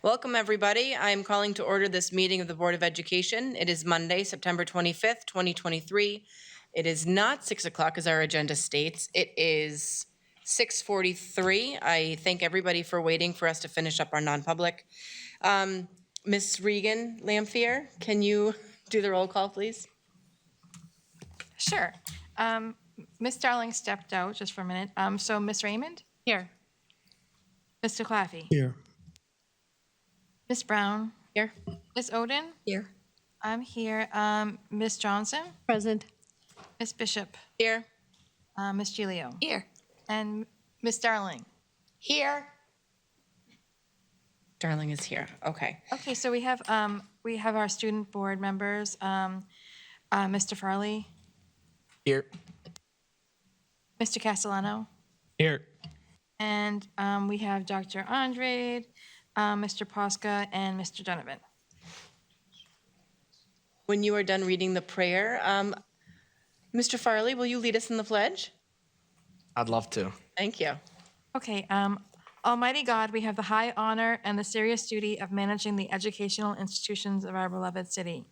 Welcome, everybody. I am calling to order this meeting of the Board of Education. It is Monday, September 25th, 2023. It is not 6 o'clock as our agenda states. It is 6:43. I thank everybody for waiting for us to finish up our non-public. Ms. Regan Lamphere, can you do the roll call, please? Sure. Ms. Darling stepped out just for a minute. So Ms. Raymond? Here. Mr. Claffey? Here. Ms. Brown? Here. Ms. Oden? Here. I'm here. Ms. Johnson? Present. Ms. Bishop? Here. Ms. Gilio? Here. And Ms. Darling? Here. Darling is here. Okay. Okay, so we have our student board members. Mr. Farley? Here. Mr. Castellano? Here. And we have Dr. Andrade, Mr. Posca, and Mr. Donovan. When you are done reading the prayer, Mr. Farley, will you lead us in the pledge? I'd love to. Thank you. Okay, Almighty God, we have the high honor and the serious duty of managing the educational institutions of our beloved city.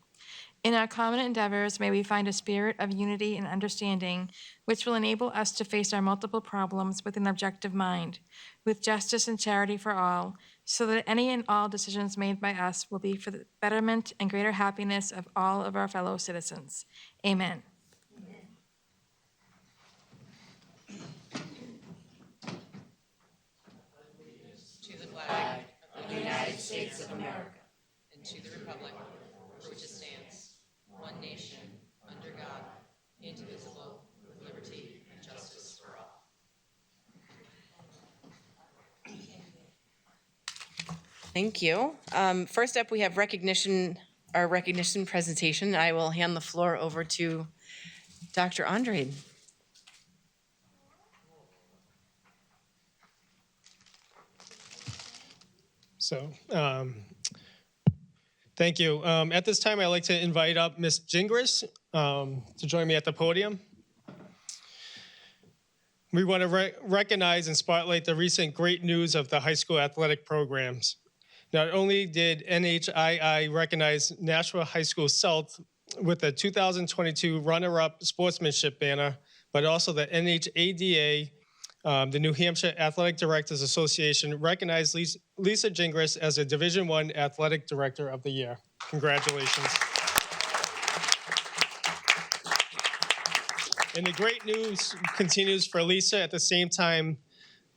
In our common endeavors, may we find a spirit of unity and understanding, which will enable us to face our multiple problems with an objective mind, with justice and charity for all, so that any and all decisions made by us will be for the betterment and greater happiness of all of our fellow citizens. Amen. To the flag of the United States of America and to the republic for which it stands, one nation, under God, indivisible, with liberty and justice for all. Thank you. First up, we have our recognition presentation. I will hand the floor over to Dr. Andrade. So, thank you. At this time, I'd like to invite up Ms. Gingras to join me at the podium. We want to recognize and spotlight the recent great news of the high school athletic programs. Not only did NHII recognize Nashua High School South with the 2022 runner-up sportsmanship banner, but also the NHADA, the New Hampshire Athletic Directors Association, recognized Lisa Gingras as a Division I Athletic Director of the Year. Congratulations. And the great news continues for Lisa. At the same time,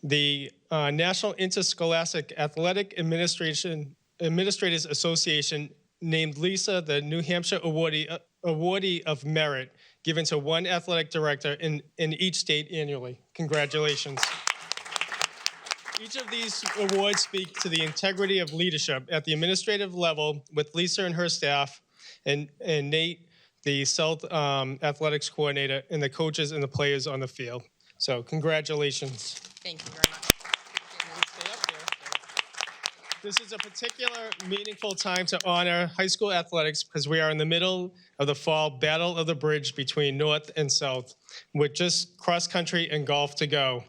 the National Interscholastic Athletic Administrators Association named Lisa the New Hampshire Awardee of Merit, given to one athletic director in each state annually. Congratulations. Each of these awards speak to the integrity of leadership at the administrative level with Lisa and her staff, and Nate, the South Athletics Coordinator, and the coaches and the players on the field. So congratulations. Thank you very much. Stay up there. This is a particular meaningful time to honor high school athletics because we are in the middle of the fall battle of the bridge between North and South, with just cross country and golf to go.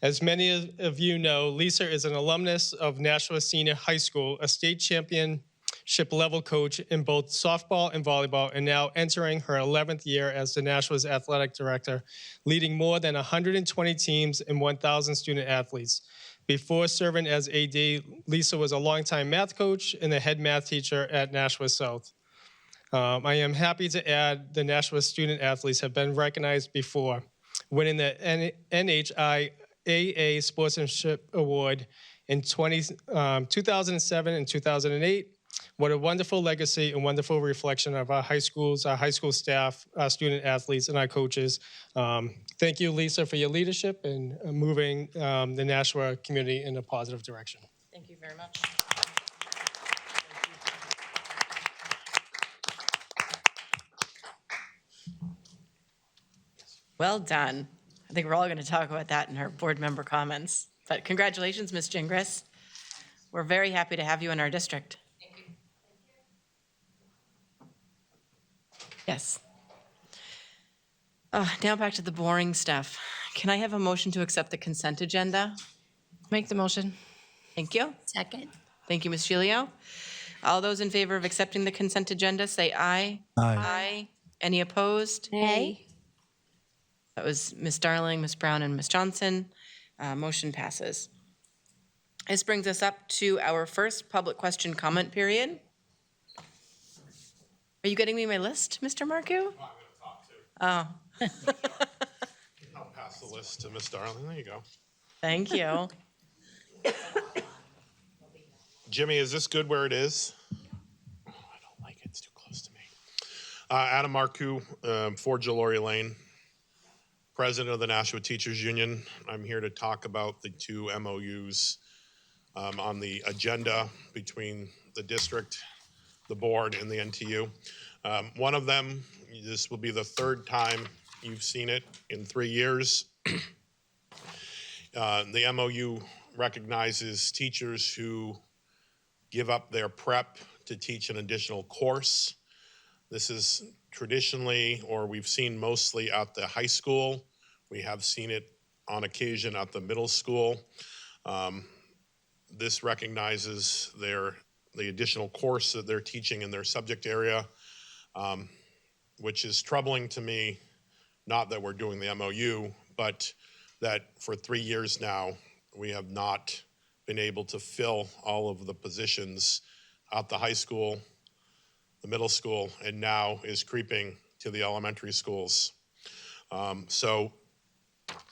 As many of you know, Lisa is an alumnus of Nashua Senior High School, a state championship level coach in both softball and volleyball, and now entering her 11th year as the Nashua's athletic director, leading more than 120 teams and 1,000 student athletes. Before serving as AD, Lisa was a longtime math coach and the head math teacher at Nashua South. I am happy to add the Nashua student athletes have been recognized before, winning the NHIAA Sportsmanship Award in 2007 and 2008. What a wonderful legacy and wonderful reflection of our high schools, our high school staff, our student athletes, and our coaches. Thank you, Lisa, for your leadership and moving the Nashua community in a positive direction. Thank you very much. Well done. I think we're all going to talk about that in our board member comments. But congratulations, Ms. Gingras. We're very happy to have you in our district. Thank you. Yes. Now back to the boring stuff. Can I have a motion to accept the consent agenda? Make the motion. Thank you. Second. Thank you, Ms. Gilio. All those in favor of accepting the consent agenda, say aye. Aye. Any opposed? Nay. That was Ms. Darling, Ms. Brown, and Ms. Johnson. Motion passes. This brings us up to our first public question comment period. Are you getting me my list, Mr. Marcoux? Oh, I'll pass the list to Ms. Darling. There you go. thank you. Jimmy, is this good where it is? Oh, I don't like it. It's too close to me. Adam Marcoux, 4 Jaloria Lane, President of the Nashua Teachers Union. I'm here to talk about the 2 MOUs on the agenda between the district, the board, and the NTU. One of them, this will be the 3rd time you've seen it in 3 years. The MOU recognizes teachers who give up their prep to teach an additional course. This is traditionally, or we've seen mostly at the high school. We have seen it on occasion at the middle school. This recognizes the additional course that they're teaching in their subject area, which is troubling to me, not that we're doing the MOU, but that for 3 years now, we have not been able to fill all of the positions at the high school, the middle school, and now is creeping to the elementary schools. So,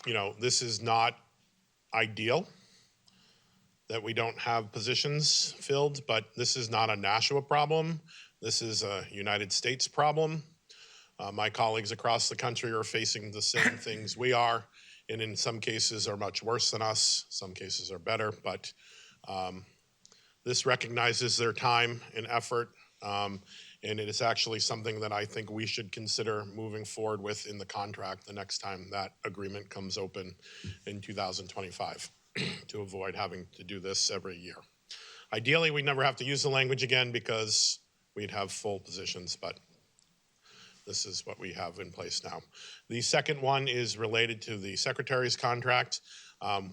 you know, this is not ideal that we don't have positions filled, but this is not a Nashua problem. This is a United States problem. My colleagues across the country are facing the same things we are, and in some cases are much worse than us. Some cases are better, but this recognizes their time and effort, and it is actually something that I think we should consider moving forward with in the contract the next time that agreement comes open in 2025 to avoid having to do this every year. Ideally, we never have to use the language again because we'd have full positions, but this is what we have in place now. The second one is related to the secretary's contract.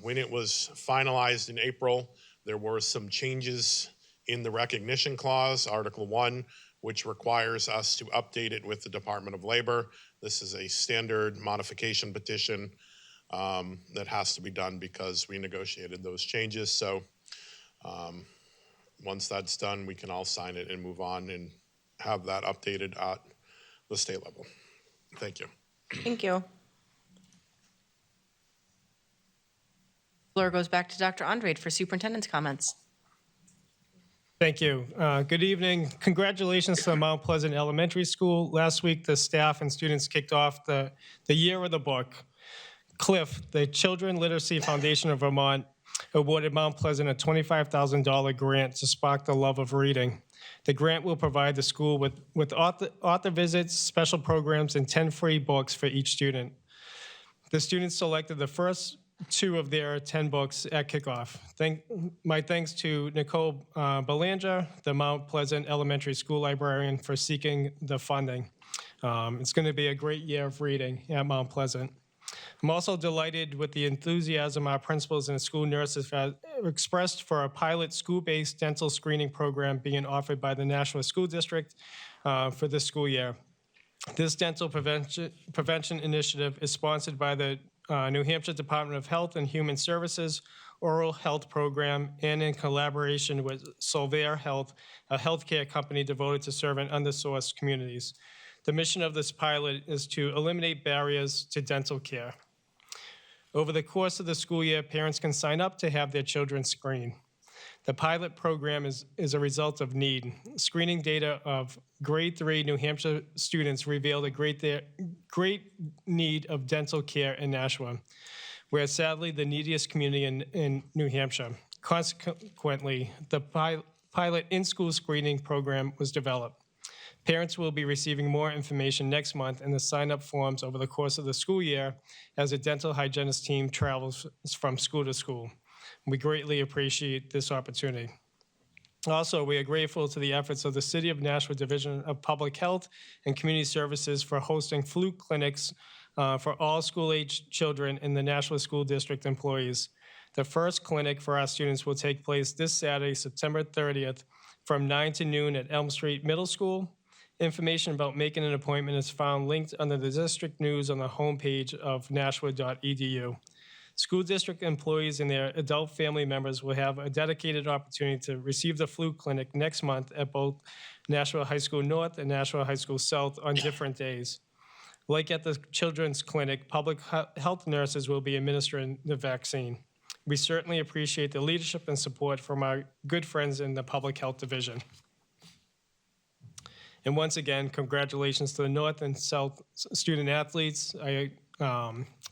When it was finalized in April, there were some changes in the recognition clause, Article 1, which requires us to update it with the Department of Labor. This is a standard modification petition that has to be done because we negotiated those changes. So once that's done, we can all sign it and move on and have that updated at the state level. Thank you. Thank you. Floor goes back to Dr. Andrade for superintendent's comments. Thank you. Good evening. Congratulations to Mount Pleasant Elementary School. Last week, the staff and students kicked off the year of the book. CLIF, the Children Literacy Foundation of Vermont, awarded Mount Pleasant a $25,000 grant to spark the love of reading. The grant will provide the school with author visits, special programs, and 10 free books for each student. The students selected the first 2 of their 10 books at kickoff. My thanks to Nicole Belanger, the Mount Pleasant Elementary School librarian, for seeking the funding. It's going to be a great year of reading at Mount Pleasant. I'm also delighted with the enthusiasm our principals and school nurses have expressed for a pilot school-based dental screening program being offered by the Nashua School District for this school year. This dental prevention initiative is sponsored by the New Hampshire Department of Health and Human Services Oral Health Program and in collaboration with Solvair Health, a healthcare company devoted to serving underserved communities. The mission of this pilot is to eliminate barriers to dental care. Over the course of the school year, parents can sign up to have their children screened. The pilot program is a result of need. Screening data of grade 3 New Hampshire students revealed a great need of dental care in Nashua, where sadly the neediest community in New Hampshire. Consequently, the pilot in-school screening program was developed. Parents will be receiving more information next month in the sign-up forms over the course of the school year as a dental hygienist team travels from school to school. We greatly appreciate this opportunity. Also, we are grateful to the efforts of the City of Nashua Division of Public Health and Community Services for hosting flu clinics for all school-age children in the Nashua School District employees. The first clinic for our students will take place this Saturday, September 30th, from 9 to noon at Elm Street Middle School. Information about making an appointment is found linked under the district news on the homepage of nashua.edu. School district employees and their adult family members will have a dedicated opportunity to receive the flu clinic next month at both Nashua High School North and Nashua High School South on different days. Like at the children's clinic, public health nurses will be administering the vaccine. We certainly appreciate the leadership and support from our good friends in the Public Health Division. And once again, congratulations to the North and South student athletes. I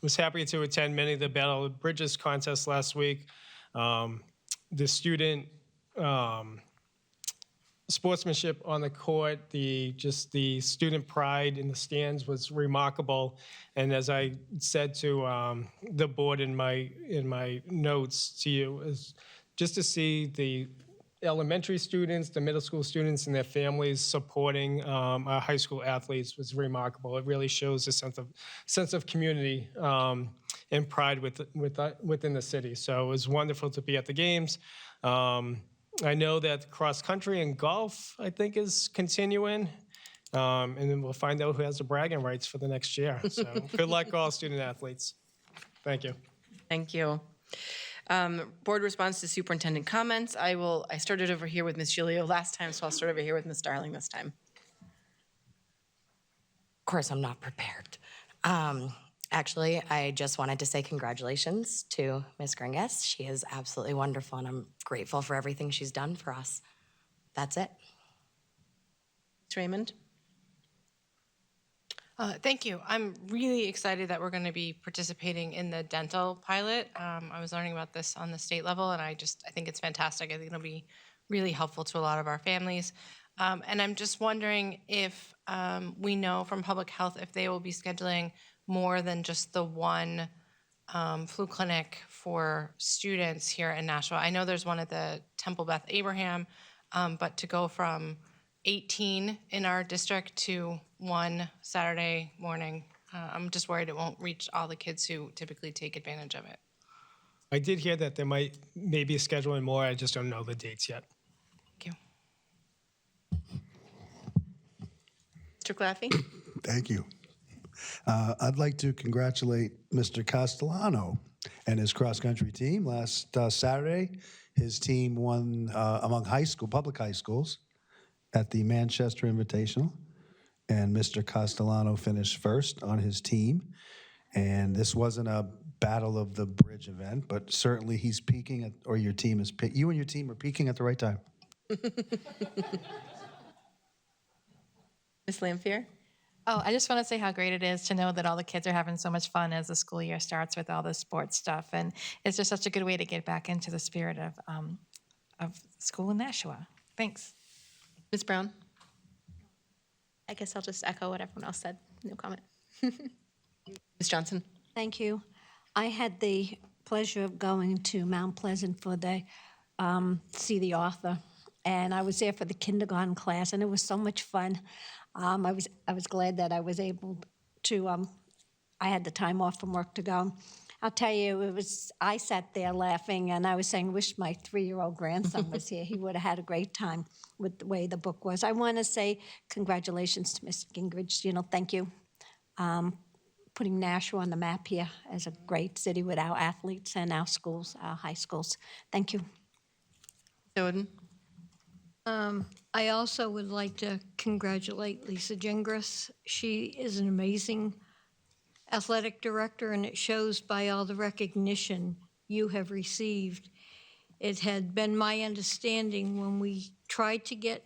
was happy to attend many of the Battle of Bridges contests last week. The student sportsmanship on the court, the student pride in the stands was remarkable. And as I said to the board in my notes to you, is just to see the elementary students, the middle school students, and their families supporting our high school athletes was remarkable. It really shows a sense of community and pride within the city. So it was wonderful to be at the games. I know that cross country and golf, I think, is continuing. And then we'll find out who has the bragging rights for the next year. So good luck, all student athletes. Thank you. Thank you. Board response to superintendent comments. I started over here with Ms. Gilio last time, so I'll start over here with Ms. Darling this time. Of course, I'm not prepared. Actually, I just wanted to say congratulations to Ms. Gringas. She is absolutely wonderful, and I'm grateful for everything she's done for us. That's it. Ms. Raymond? Thank you. I'm really excited that we're going to be participating in the dental pilot. I was learning about this on the state level, and I think it's fantastic. I think it'll be really helpful to a lot of our families. And I'm just wondering if we know from public health if they will be scheduling more than just the one flu clinic for students here in Nashua. I know there's one at the Temple Beth Abraham, but to go from 18 in our district to one Saturday morning, I'm just worried it won't reach all the kids who typically take advantage of it. I did hear that there might maybe scheduling more. I just don't know the dates yet. Thank you. Mr. Claffey? Thank you. I'd like to congratulate Mr. Castellano and his cross-country team. Last Saturday, his team won among public high schools at the Manchester Invitational, and Mr. Castellano finished first on his team. And this wasn't a Battle of the Bridge event, but certainly he's peaking at, or your team is, you and your team are peaking at the right time. Ms. Lampier? Oh, I just want to say how great it is to know that all the kids are having so much fun as the school year starts with all the sports stuff. And it's just such a good way to get back into the spirit of school in Nashua. Thanks. Ms. Brown? I guess I'll just echo what everyone else said. No comment. Ms. Johnson? Thank you. I had the pleasure of going to Mount Pleasant for the see the author, and I was there for the kindergarten class, and it was so much fun. I was glad that I was able to. I had the time off from work to go. I'll tell you, I sat there laughing, and I was saying, wish my 3-year-old grandson was here. He would have had a great time with the way the book was. I want to say congratulations to Ms. Gingrich. Thank you. Putting Nashua on the map here as a great city with our athletes and our schools, our high schools. Thank you. Snowden? I also would like to congratulate Lisa Gingras. She is an amazing athletic director, and it shows by all the recognition you have received. It had been my understanding when we tried to get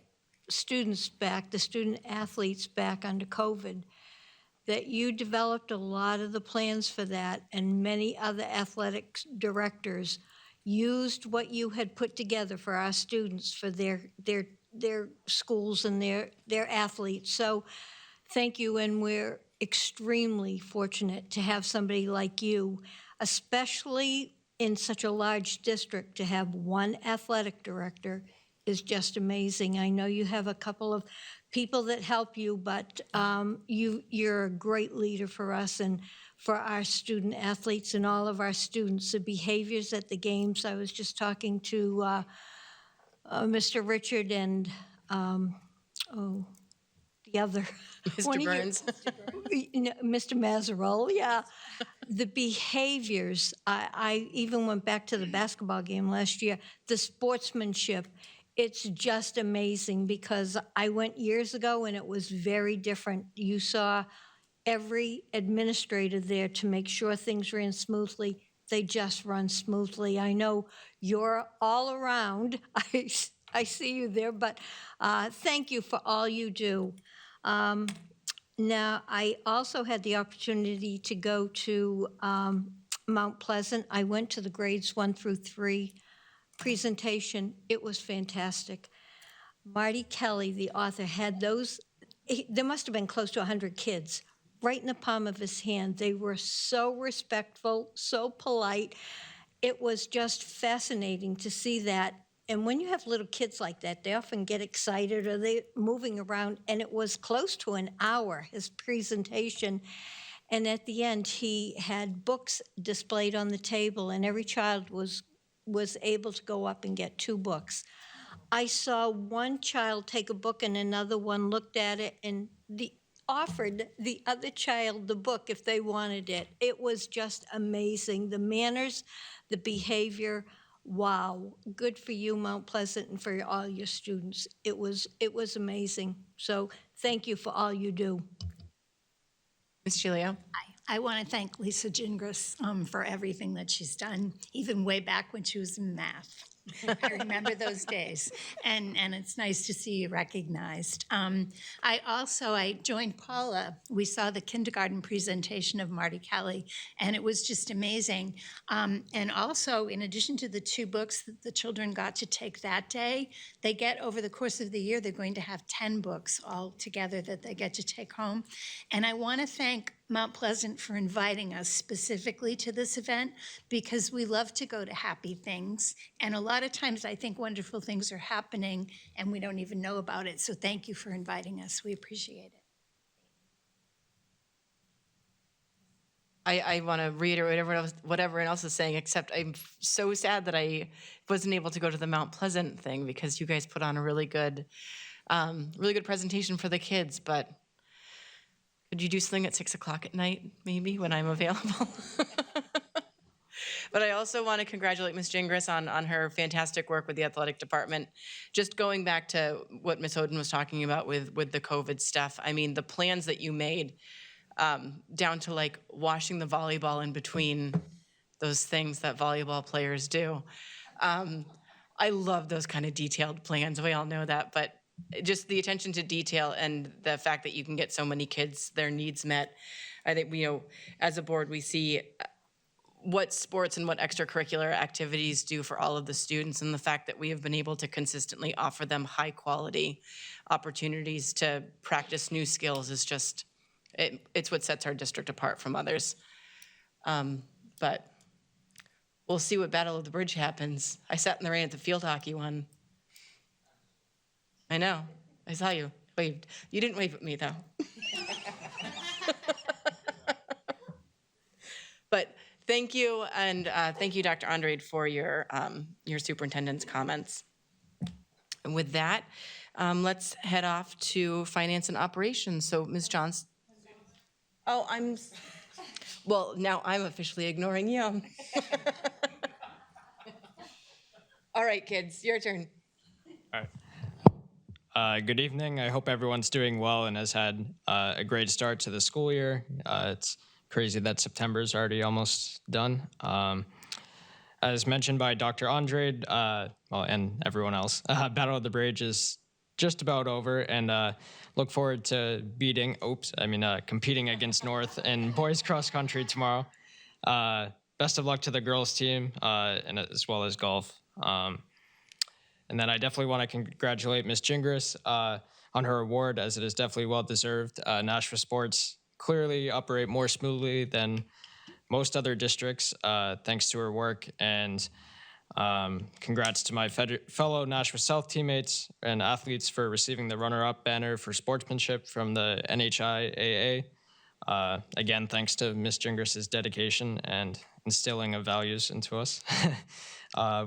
students back, the student athletes back under COVID, that you developed a lot of the plans for that, and many other athletic directors used what you had put together for our students for their schools and their athletes. So thank you, and we're extremely fortunate to have somebody like you, especially in such a large district. To have one athletic director is just amazing. I know you have a couple of people that help you, but you're a great leader for us, and for our student athletes and all of our students. The behaviors at the games, I was just talking to Mr. Richard and, the other. one Mr. of you- Burns. Mr. Mazzarol, yeah. The behaviors, I even went back to the basketball game last year, the sportsmanship, it's just amazing because I went years ago and it was very different. You saw every administrator there to make sure things ran smoothly. They just run smoothly. I know you're all around. I see you there, but thank you for all you do. Now, I also had the opportunity to go to Mount Pleasant. I went to the grades 1 through 3 presentation. It was fantastic. Marty Kelly, the author, had those, there must have been close to 100 kids right in the palm of his hand. They were so respectful, so polite. It was just fascinating to see that. And when you have little kids like that, they often get excited or they're moving around. And it was close to an hour, his presentation. And at the end, he had books displayed on the table, and every child was able to go up and get 2 books. I saw one child take a book and another one looked at it and offered the other child the book if they wanted it. It was just amazing. The manners, the behavior, wow. Good for you, Mount Pleasant, and for all your students. It was amazing. So thank you for all you do. Ms. Gilio? I want to thank Lisa Gingras for everything that she's done, even way back when she was in math. I remember those days, and it's nice to see you recognized. I joined Paula. We saw the kindergarten presentation of Marty Kelly, and it was just amazing. And also, in addition to the 2 books that the children got to take that day, they get, over the course of the year, they're going to have 10 books all together that they get to take home. And I want to thank Mount Pleasant for inviting us specifically to this event, because we love to go to happy things. And a lot of times I think wonderful things are happening and we don't even know about it. So thank you for inviting us. We appreciate it. I want to reiterate what everyone else is saying, except I'm so sad that I wasn't able to go to the Mount Pleasant thing, because you guys put on a really good presentation for the kids. But could you do something at 6 o'clock at night, maybe, when I'm available? But I also want to congratulate Ms. Gingras on her fantastic work with the athletic department. Just going back to what Ms. Oden was talking about with the COVID stuff, I mean, the plans that you made, down to like washing the volleyball in between those things that volleyball players do. I love those kind of detailed plans. We all know that, but just the attention to detail and the fact that you can get so many kids their needs met. I think, as a board, we see what sports and what extracurricular activities do for all of the students, and the fact that we have been able to consistently offer them high quality opportunities to practice new skills is just, it's what sets our district apart from others. But we'll see what Battle of the Bridge happens. I sat in the rain at the field hockey one. I know, I saw you waved. You didn't wave at me though. But thank you, and thank you, Dr. Andrade, for your superintendent's comments. And with that, let's head off to finance and operations. So, Ms. Johns. Oh, well, now I'm officially ignoring you. All right, kids, your turn. All right. Good evening. I hope everyone's doing well and has had a great start to the school year. It's crazy that September is already almost done. As mentioned by Dr. Andrade, and everyone else, Battle of the Bridge is just about over, and look forward to competing against North in boys cross country tomorrow. Best of luck to the girls team, and as well as golf. And then I definitely want to congratulate Ms. Gingras on her award, as it is definitely well-deserved. Nashua sports clearly operate more smoothly than most other districts, thanks to her work. And congrats to my fellow Nashua South teammates and athletes for receiving the runner-up banner for sportsmanship from the NHIAA. Again, thanks to Ms. Gingras' dedication and instilling of values into us.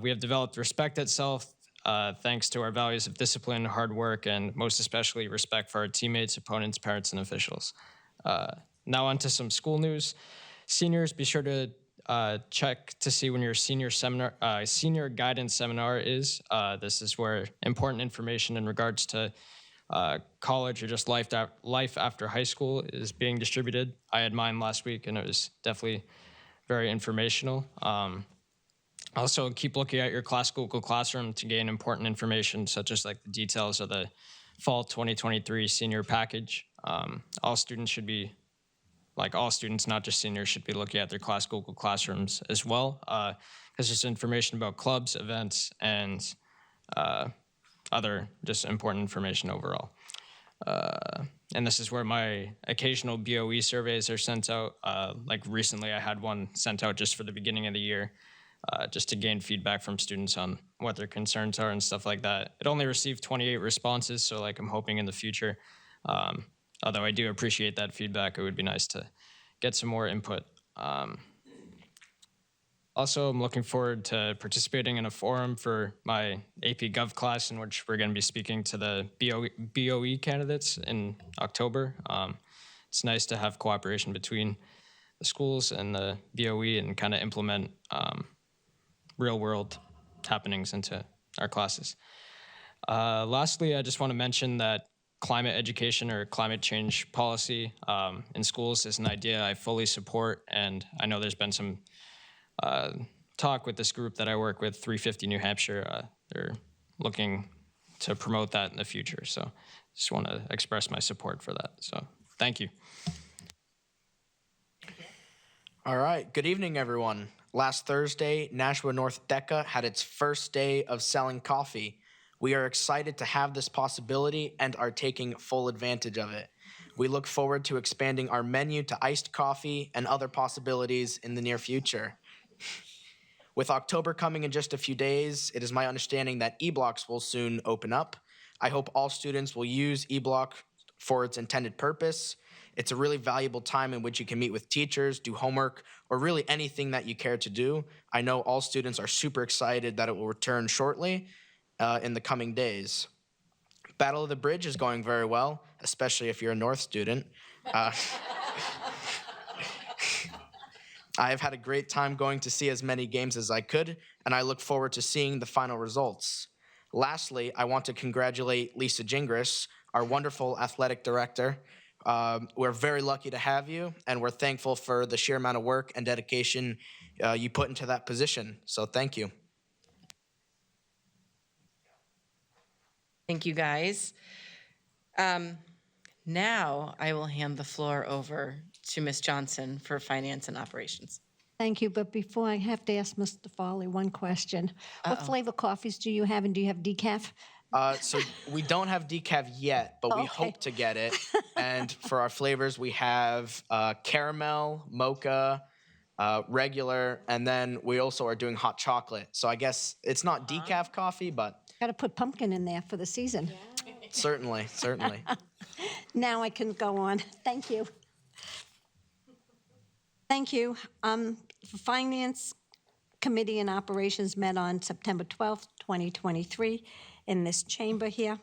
We have developed respect itself thanks to our values of discipline, hard work, and most especially respect for our teammates, opponents, parents, and officials. Now on to some school news. Seniors, be sure to check to see when your senior guidance seminar is. This is where important information in regards to college or just life after high school is being distributed. I had mine last week, and it was definitely very informational. Also, keep looking at your Google Classroom to gain important information, such as like the details of the fall 2023 senior package. All students, not just seniors, should be looking at their Google Classrooms as well, because there's information about clubs, events, and other just important information overall. And this is where my occasional BOE surveys are sent out. Like recently, I had one sent out just for the beginning of the year, just to gain feedback from students on what their concerns are and stuff like that. It only received 28 responses, so like I'm hoping in the future, although I do appreciate that feedback, it would be nice to get some more input. Also, I'm looking forward to participating in a forum for my AP Gov class, in which we're going to be speaking to the BOE candidates in October. It's nice to have cooperation between the schools and the BOE and kind of implement real-world happenings into our classes. Lastly, I just want to mention that climate education or climate change policy in schools is an idea I fully support, and I know there's been some talk with this group that I work with, 350 New Hampshire. They're looking to promote that in the future. So just want to express my support for that. So thank you. All right. Good evening, everyone. Last Thursday, Nashua North DECA had its first day of selling coffee. We are excited to have this possibility and are taking full advantage of it. We look forward to expanding our menu to iced coffee and other possibilities in the near future. With October coming in just a few days, it is my understanding that eBlocks will soon open up. I hope all students will use eBlock for its intended purpose. It's a really valuable time in which you can meet with teachers, do homework, or really anything that you care to do. I know all students are super excited that it will return shortly in the coming days. Battle of the Bridge is going very well, especially if you're a North student. I have had a great time going to see as many games as I could, and I look forward to seeing the final results. Lastly, I want to congratulate Lisa Gingras, our wonderful athletic director. We're very lucky to have you, and we're thankful for the sheer amount of work and dedication you put into that position. So thank you. Thank you, guys. Now I will hand the floor over to Ms. Johnson for Finance and Operations. Thank you, but before I have to ask Mr. Foley one question. What flavor coffees do you have, and do you have decaf? So we don't have decaf yet, but we hope to get it. And for our flavors, we have caramel, mocha, regular, and then we also are doing hot chocolate. So I guess it's not decaf coffee, but Got to put pumpkin in there for the season. certainly. Now I can go on. Thank you. Thank you. Finance Committee and Operations met on September 12th, 2023 in this chamber here.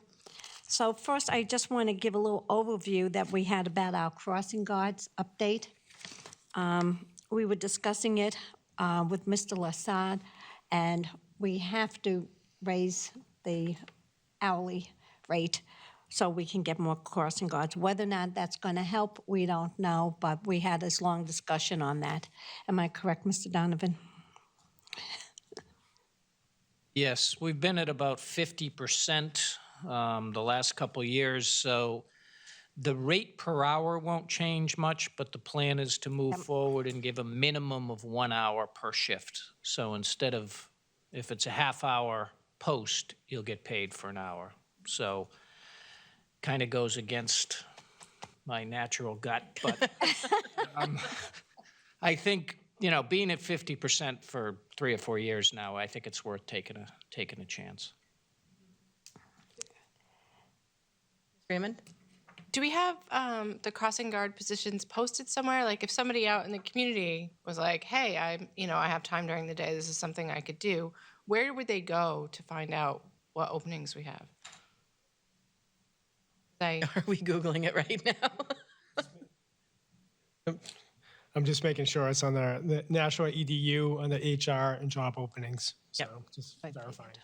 So first, I just want to give a little overview that we had about our crossing guards update. We were discussing it with Mr. Lassad, and we have to raise the hourly rate so we can get more crossing guards. Whether or not that's going to help, we don't know, but we had this long discussion on that. Am I correct, Mr. Donovan? Yes, we've been at about 50% the last couple of years, so the rate per hour won't change much, but the plan is to move forward and give a minimum of 1 hour per shift. So instead of, if it's a half hour post, you'll get paid for an hour. So kind of goes against my natural gut, but I think, you know, being at 50% for 3 or 4 years now, I think it's worth taking a chance. Raymond? Do we have the crossing guard positions posted somewhere? Like if somebody out in the community was like, hey, I have time during the day, this is something I could do, where would they go to find out what openings we have? Are we Googling it right now? I'm just making sure it's on the Nashua EDU on the HR and job openings. So just verifying.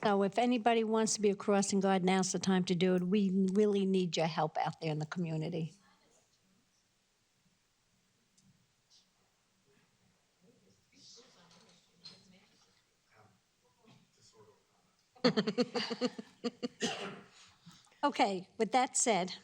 So if anybody wants to be a crossing guard, now's the time to do it. We really need your help out there in the community. Okay, with that said,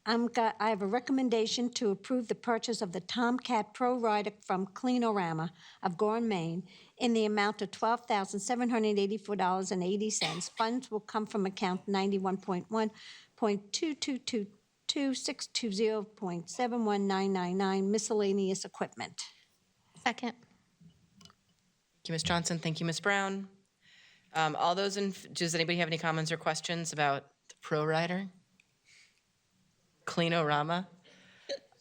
I have a recommendation to approve the purchase of the Tomcat Pro Rider from Cleanorama of Gorham, Maine, in the amount of $12,784.80. Funds will come from account 91.1.2222620.71999 miscellaneous equipment. Second. Thank you, Ms. Johnson. Thank you, Ms. Brown. Does anybody have any comments or questions about the Pro Rider? Cleanorama?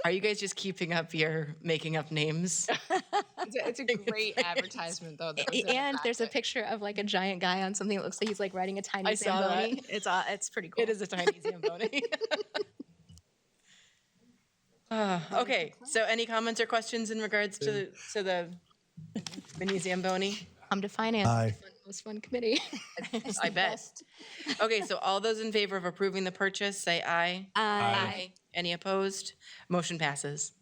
Are you guys just keeping up your making up names? It's a great advertisement, though. That was in the And there's a packet. picture of like a giant guy on something that looks like he's like riding a tiny I saw Zamboni. It's pretty cool. It is a tiny Zamboni. Okay, so any comments or questions in regards to the mini Zamboni? Come to finance. Aye. Most fun committee. I bet. Okay, so all those in favor of approving the purchase, say aye. Aye. Any opposed? Motion passes.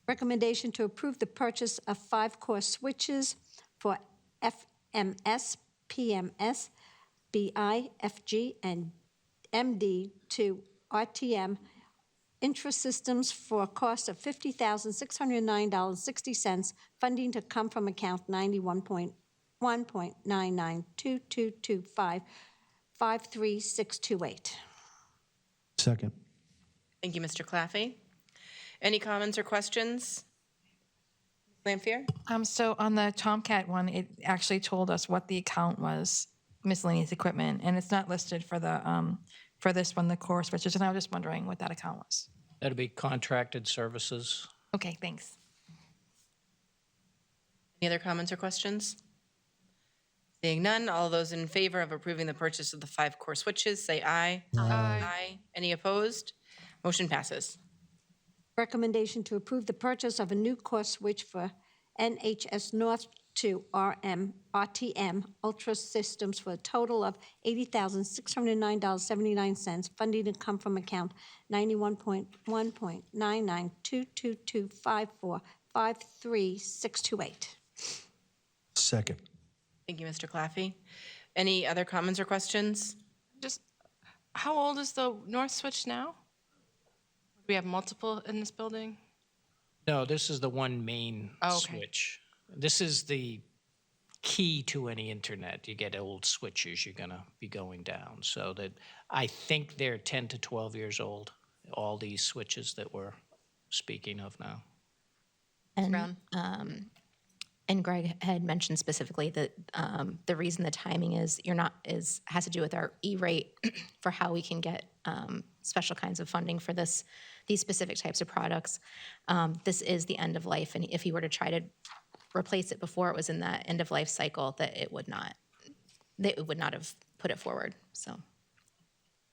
Recommendation to approve the purchase of 5-core switches for FMS, PMS, BI, FG, and MD to RTM Intrasystems for a cost of $50,609.60, funding to come from account 91.1.9922255368. Second. Thank you, Mr. Claffey. Any comments or questions? Lampier? So on the Tomcat one, it actually told us what the account was, miscellaneous equipment, and it's not listed for the, for this one, the core switches, and I was just wondering what that account was. That'd be contracted services. Okay, thanks. Any other comments or questions? Seeing none, all those in favor of approving the purchase of the 5-core switches, say aye. Aye. Any opposed? Motion passes. Recommendation to approve the purchase of a new core switch for NHS North to RTM Ultra Systems for a total of $80,609.79, funding to come from account 91.1.992225453628. Second. Thank you, Mr. Claffey. Any other comments or questions? Just, how old is the north switch now? Do we have multiple in this building? No, this is the one main Oh, okay. switch. This is the key to any internet. You get old switches, you're gonna be going down. So that, I think they're 10 to 12 years old, all these switches that we're speaking of now. And, and Greg had mentioned specifically that the reason the timing has to do with our E-rate for how we can get special kinds of funding for these specific types of products. This is the end of life, and if you were to try to replace it before it was in that end of life cycle, that it would not have put it forward. So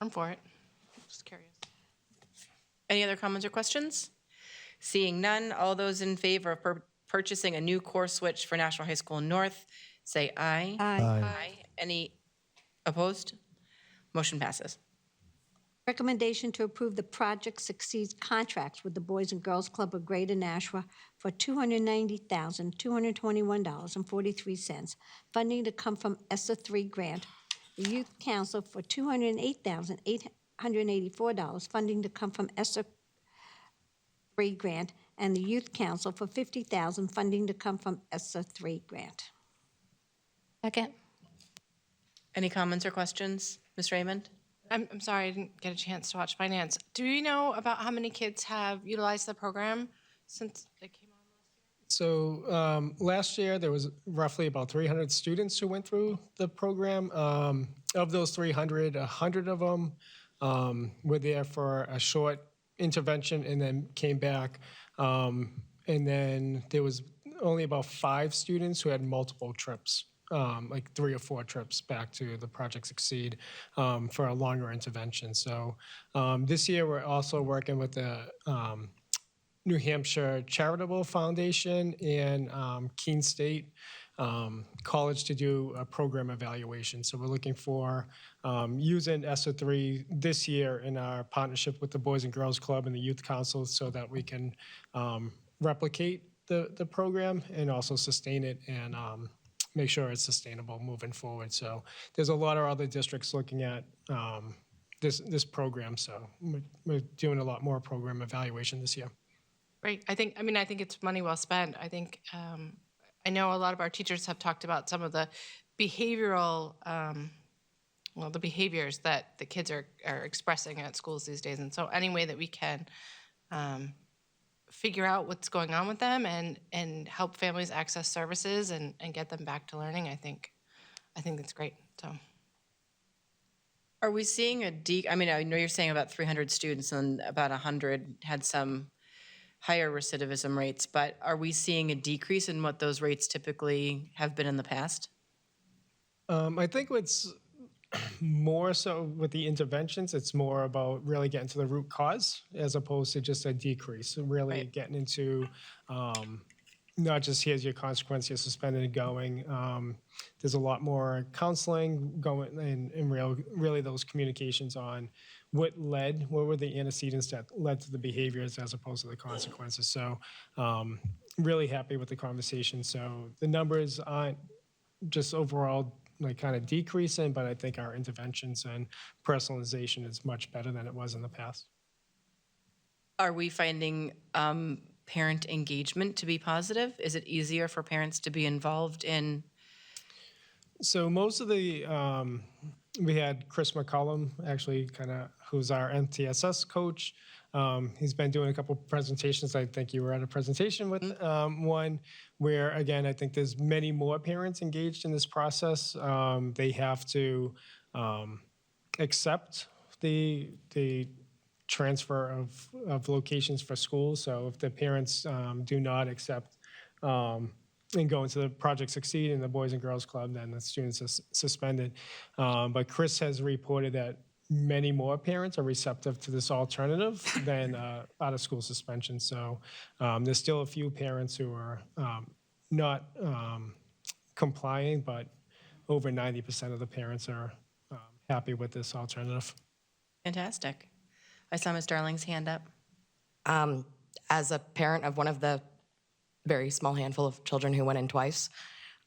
I'm for it. Just curious. Any other comments or questions? Seeing none, all those in favor of purchasing a new core switch for National High School North, say aye. Aye. Any opposed? Motion passes. Recommendation to approve the Project Succeeds contracts with the Boys and Girls Club of Greater Nashua for $290,221.43, funding to come from ESSA 3 grant. The Youth Council for $208,884, funding to come from ESSA 3 grant, and the Youth Council for $50,000, funding to come from ESSA 3 grant. second. Any comments or questions? Ms. Raymond? I'm sorry, I didn't get a chance to watch finance. Do we know about how many kids have utilized the program since it came on? So last year, there was roughly about 300 students who went through the program. Of those 300, 100 of them were there for a short intervention and then came back. And then there was only about 5 students who had multiple trips, like 3 or 4 trips back to the Project Succeed for a longer intervention. So this year we're also working with the New Hampshire Charitable Foundation and Keene State College to do a program evaluation. So we're looking for using ESSA3 this year in our partnership with the Boys and Girls Club and the Youth Council so that we can replicate the program and also sustain it and make sure it's sustainable moving forward. So there's a lot of other districts looking at this program. So we're doing a lot more program evaluation this year. Right. I think it's money well spent. I think, I know a lot of our teachers have talked about some of the behavioral, the behaviors that the kids are expressing at schools these days. And so any way that we can figure out what's going on with them and help families access services and get them back to learning, I think that's great. So. Are we seeing I mean, I know you're saying about 300 students and about 100 had some higher recidivism rates, but are we seeing a decrease in what those rates typically have been in the past? I think what's more so with the interventions, it's more about really getting to the root cause as opposed to just a decrease. Really getting into not just here's your consequence, you're suspended and going. There's a lot more counseling going and really those communications on what were the antecedents that led to the behaviors as opposed to the consequences. So really happy with the conversation. So the numbers aren't just overall like kind of decreasing, but I think our interventions and personalization is much better than it was in the past. Are we finding parent engagement to be positive? Is it easier for parents to be involved in? So most of the, we had Chris McCollum, actually who's our MTSS coach. He's been doing a couple presentations. I think you were at a presentation with one where, again, I think there's many more parents engaged in this process. They have to accept the transfer of locations for schools. So if the parents do not accept and go into the Project Succeed and the Boys and Girls Club, then the students are suspended. But Chris has reported that many more parents are receptive to this alternative than out-of-school suspension. So there's still a few parents who are not complying, but over 90% of the parents are happy with this alternative. Fantastic. I saw Ms. Darling's hand up. As a parent of one of the very small handful of children who went in twice,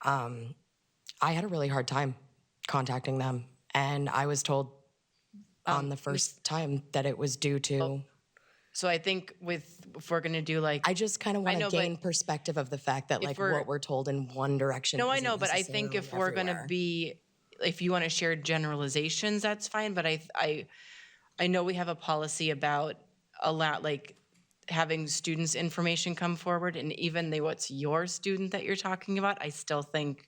I had a really hard time contacting them. And I was told on the first time that it was due to... So I think if we're going to do like... I just kind of want to gain perspective of the fact that like what we're told in one direction No, I isn't know, but I think if we're going to be... If you want to share generalizations, that's fine. But I know we have a policy about having students' information come forward, and even what's your student that you're talking about, I still think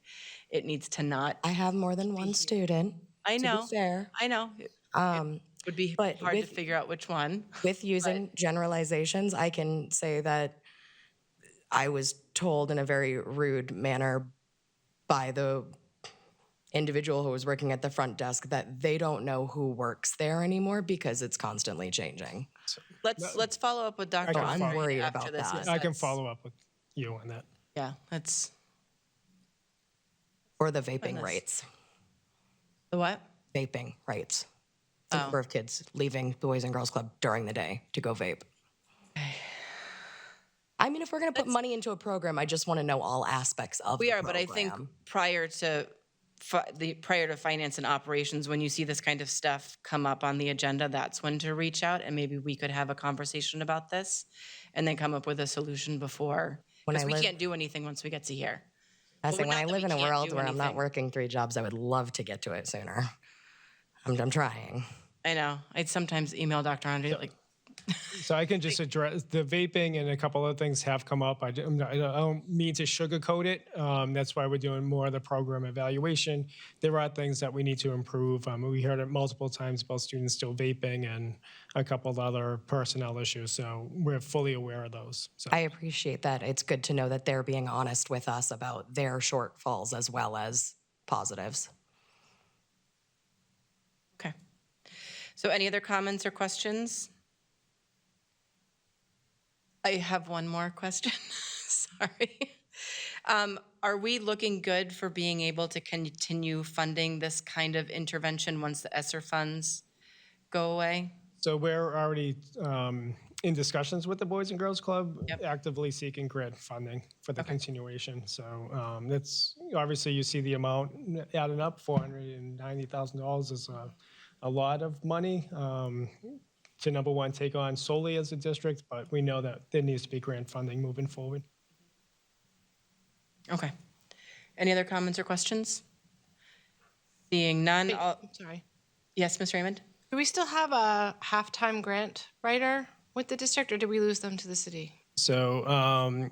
it needs to not. I have more than one student. I know. To be fair. I know. It would be hard to figure out which one. With using generalizations, I can say that I was told in a very rude manner by the individual who was working at the front desk that they don't know who works there anymore because it's constantly changing. Let's follow up with Dr. I'm worried about this. that. I can follow up with you on that. Yeah, that's... Or the vaping rates. The what? Vaping rates. The number of kids leaving the Boys and Girls Club during the day to go vape. I mean, if we're going to put money into a program, I just want to know all aspects of the program. But I think prior to finance and operations, when you see this kind of stuff come up on the agenda, that's when to reach out, and maybe we could have a conversation about this and then come up with a solution before. Because we can't do anything once we get to here. I say, when I live in a world where I'm not working 3 jobs, I would love to get to it sooner. I'm trying. I know. I'd sometimes email Dr. Andre, like, So I can just address the vaping, and a couple other things have come up. I don't mean to sugarcoat it. That's why we're doing more of the program evaluation. There are things that we need to improve. We heard it multiple times about students still vaping and a couple of other personnel issues. So we're fully aware of those. So. I appreciate that. It's good to know that they're being honest with us about their shortfalls as well as positives. Okay. So any other comments or questions? I have one more question. Sorry. Are we looking good for being able to continue funding this kind of intervention once the ESSER funds go away? So we're already in discussions with the Boys and Girls Club, actively seeking grant funding for the continuation. So that's obviously, you see the amount adding up. $490,000 is a lot of money to, number one, take on solely as a district, but we know that there needs to be grant funding moving forward. Okay. Any other comments or questions? Seeing none. Sorry. Yes, Ms. Raymond? Do we still have a half-time grant writer with the district, or did we lose them to the city? So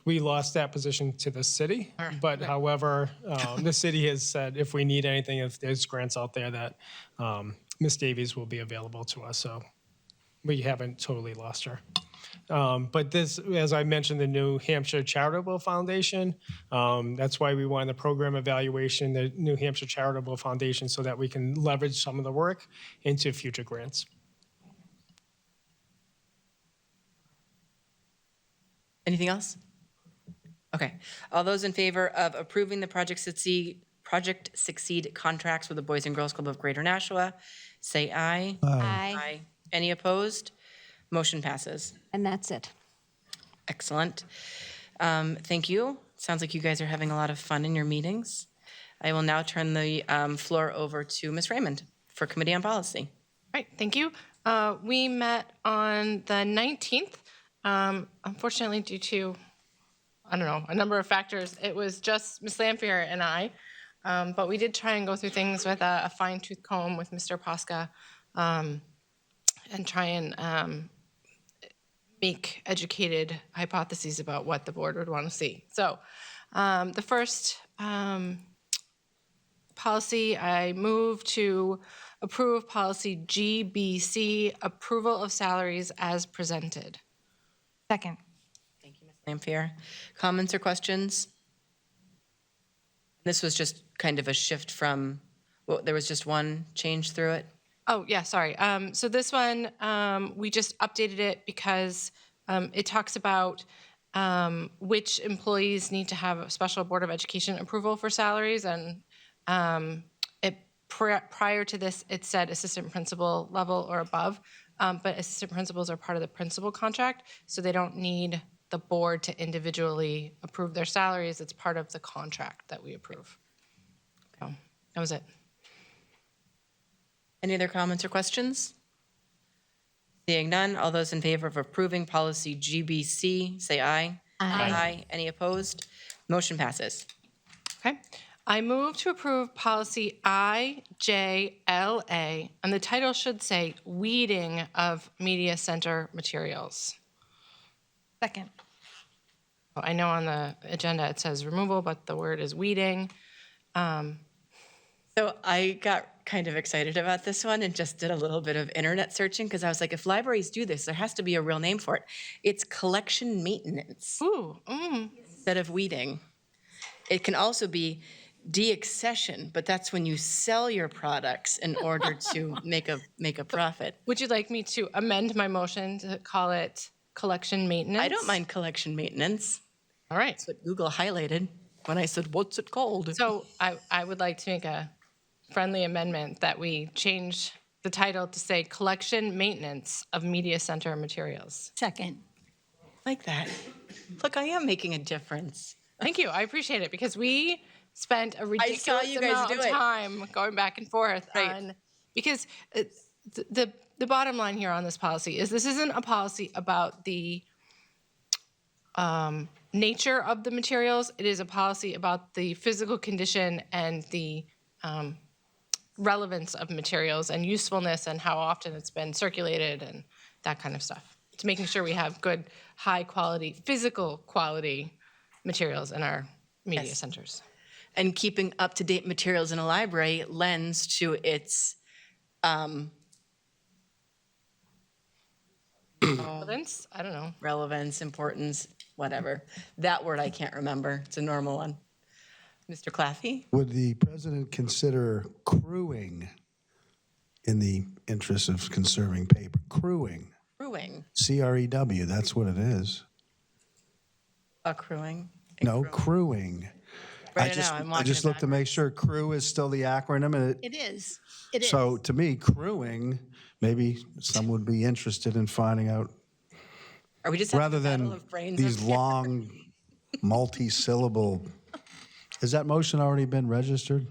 we lost that position to the city, but however, the city has said if we need anything, if there's grants out there, that Ms. Davies will be available to us. So we haven't totally lost her. But this, as I mentioned, the New Hampshire Charitable Foundation, that's why we wanted the program evaluation, the New Hampshire Charitable Foundation, so that we can leverage some of the work into future grants. Anything else? Okay. All those in favor of approving the Project Succeed contracts with the Boys and Girls Club of Greater Nashua, say aye. Aye. Any opposed? Motion passes. And that's it. Excellent. Thank you. Sounds like you guys are having a lot of fun in your meetings. I will now turn the floor over to Ms. Raymond for Committee on Policy. Right, thank you. We met on the 19th. Unfortunately, due to, I don't know, a number of factors, it was just Ms. Lampier and I. But we did try and go through things with a fine-tooth comb with Mr. Posca and try and make educated hypotheses about what the board would want to see. So the first policy, I move to approve policy GBC, approval of salaries as presented. Second. Thank you, Ms. Lampier. Comments or questions? This was just kind of a shift from, well, there was just one change through it? Oh, yeah, sorry. So this one, we just updated it because it talks about which employees need to have a special Board of Education approval for salaries. And prior to this, it said assistant principal level or above. But assistant principals are part of the principal contract, so they don't need the board to individually approve their salaries. It's part of the contract that we approve. So that was it. Any other comments or questions? Seeing none, all those in favor of approving policy GBC, say aye. Aye. Any opposed? Motion passes. Okay. I move to approve policy IJLA, and the title should say weeding of media center materials. Second. I know on the agenda it says removal, but the word is weeding. So I got kind of excited about this one and just did a little bit of internet searching because I was like, if libraries do this, there has to be a real name for it. It's collection maintenance. Ooh. Instead of weeding. It can also be deaccession, but that's when you sell your products in order to make a profit. Would you like me to amend my motion to call it collection maintenance? I don't mind collection maintenance. All right. That's what Google highlighted when I said, what's it called? So I would like to make a friendly amendment that we change the title to say collection maintenance of media center materials. Second. Like that. Look, I am making a difference. Thank you. I appreciate it because we spent a ridiculous you guys amount do of it. time going back and forth Right. because the bottom line here on this policy is this isn't a policy about the nature of the materials. It is a policy about the physical condition and the relevance of materials and usefulness and how often it's been circulated and that kind of stuff. It's making sure we have good, high quality, physical quality materials in our media centers. And keeping up-to-date materials in a library lends to its Relevance? I don't know. relevance, importance, whatever. That word I can't remember. It's a normal one. Mr. Claffey? Would the president consider crewing in the interest of conserving paper? Crewing. Crewing. C-R-E-W, that's what it is. Accruing. No, crewing. Right now, I'm I watching just it looked to make sure crew is still the acronym. And It is. It is. so to me, crewing, maybe some would be interested in finding out, Are we just having rather a battle than of brains these up here? long, multi-syllable. Has that motion already been registered?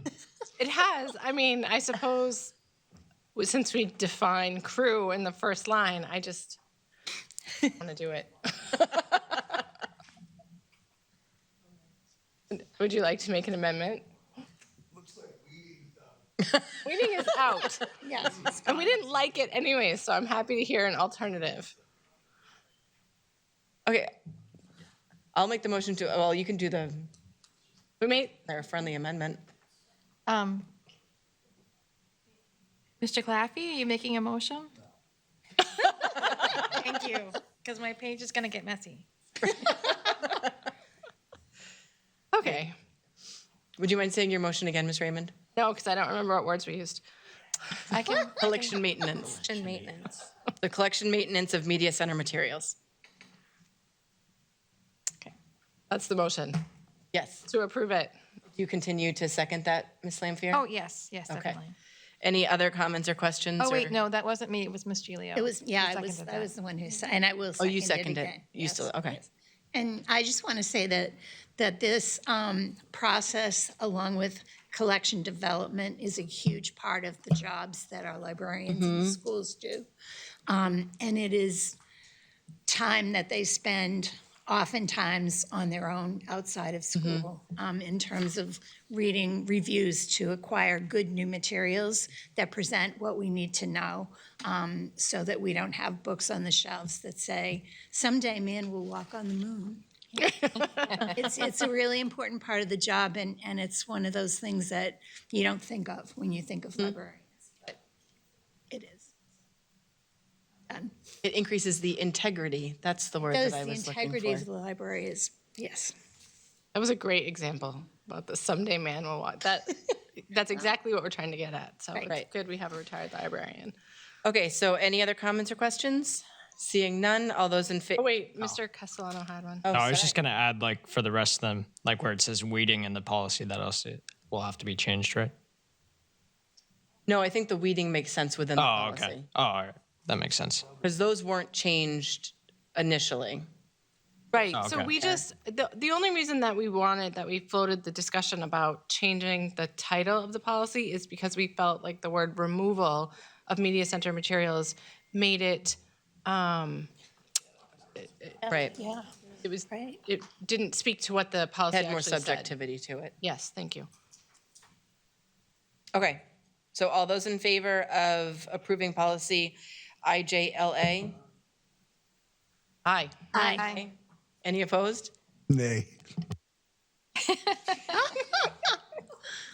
It has. I mean, I suppose since we define crew in the first line, I just want to do it. Would you like to make an amendment? Looks like weeding is out. Yes. And we didn't like it anyway, so I'm happy to hear an alternative. Okay. I'll make the motion to, well, you can do the, We made, their friendly amendment. Mr. Claffey, are you making a motion? Thank you, because my page is going to get messy. okay. Would you mind saying your motion again, Ms. Raymond? No, because I don't remember what words we used. I can. Collection maintenance. And maintenance. The collection maintenance of media center materials. That's the motion, Yes. to approve it. Do you continue to second that, Ms. Lampier? Oh, yes, yes, Okay. definitely. Any other comments or questions? Oh, wait, or- no, that wasn't me. It was Miss Gilio. It was, yeah, who I was seconded I that. was the one who, and I will Oh, second you it seconded it. again. You Yes, still, okay. yes. And I just want to say that this process, along with collection development, is a huge part of the jobs that our librarians in the schools do. And it is time that they spend oftentimes on their own outside of school in terms of reading reviews to acquire good new materials that present what we need to know so that we don't have books on the shelves that say, someday man will walk on the moon. It's a really important part of the job, and it's one of those things that you don't think of when you think of librarians, but it is. Done. It increases the integrity. That's the word that I The was looking integrity for. of the library is, yes. That was a great example about the someday man will watch. That's exactly what we're trying to get at. So Right. it's good we have a retired librarian. Okay, so any other comments or questions? Seeing none, all those in favor? Oh, wait, Mr. Castellano had one. Oh, No, I was sorry. just gonna add, like, for the rest of them, like where it says weeding in the policy, that also will have to be changed, right? No, I think the weeding makes sense within the Oh, policy. okay. Oh, all right. That makes sense. Because those weren't changed initially. Right. Oh, So okay. we just, the only reason that we floated the discussion about changing the title of the policy is because we felt like the word removal of media center materials made it, Right. Yeah. it was, Right. it didn't speak to what the policy Had more actually said. subjectivity to it. Yes, thank you. Okay, so all those in favor of approving policy IJLA? Aye. Aye. Any opposed? Nay.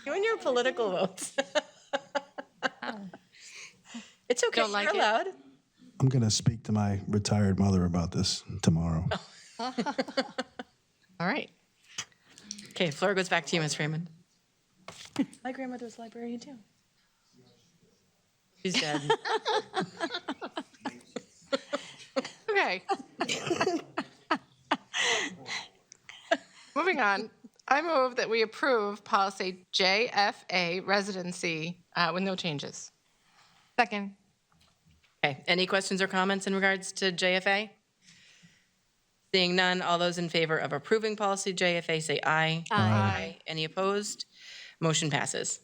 You and your political votes. It's okay, Don't like you're it? allowed. I'm going to speak to my retired mother about this tomorrow. All right. Okay, floor goes back to you, Ms. Raymond. My grandmother was a librarian too. She's dead. Okay. Moving on, I move that we approve policy JFA residency with no changes. Second. Okay, any questions or comments in regards to JFA? Seeing none, all those in favor of approving policy JFA say aye. Aye. Any opposed? Motion passes.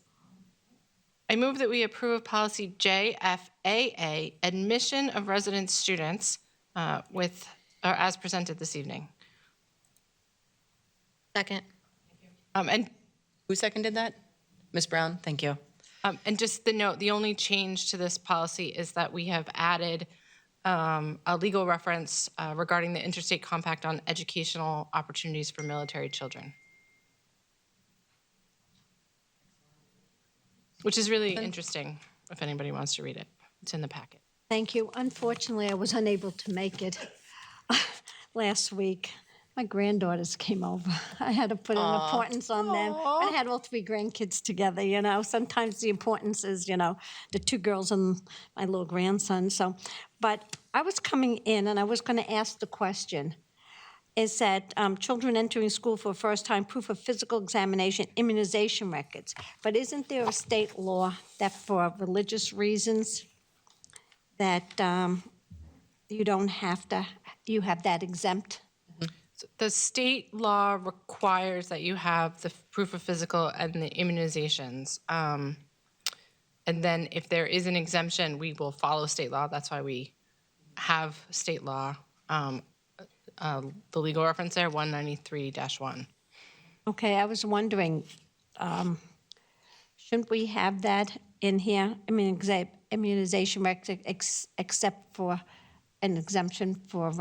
I move that we approve policy JFAA, admission of resident students as presented this evening. Second. And Who seconded that? Ms. Brown, thank you. And just the note, the only change to this policy is that we have added a legal reference regarding the interstate compact on educational opportunities for military children. Which is really interesting, if anybody wants to read it. It's in the packet. Thank you. Unfortunately, I was unable to make it last week. My granddaughters came over. I had to put an importance on them. I had all 3 grandkids together, you know. Sometimes the importance is, you know, the 2 girls and my little grandson. So, but I was coming in and I was going to ask the question. Is that children entering school for the first time, proof of physical examination, immunization records. But isn't there a state law that for religious reasons that you don't have to, you have that exempt? The state law requires that you have the proof of physical and the immunizations. And then if there is an exemption, we will follow state law. That's why we have state law. The legal reference there, 193-1. Okay, I was wondering, shouldn't we have that in here? I mean, immunization records except for an exemption for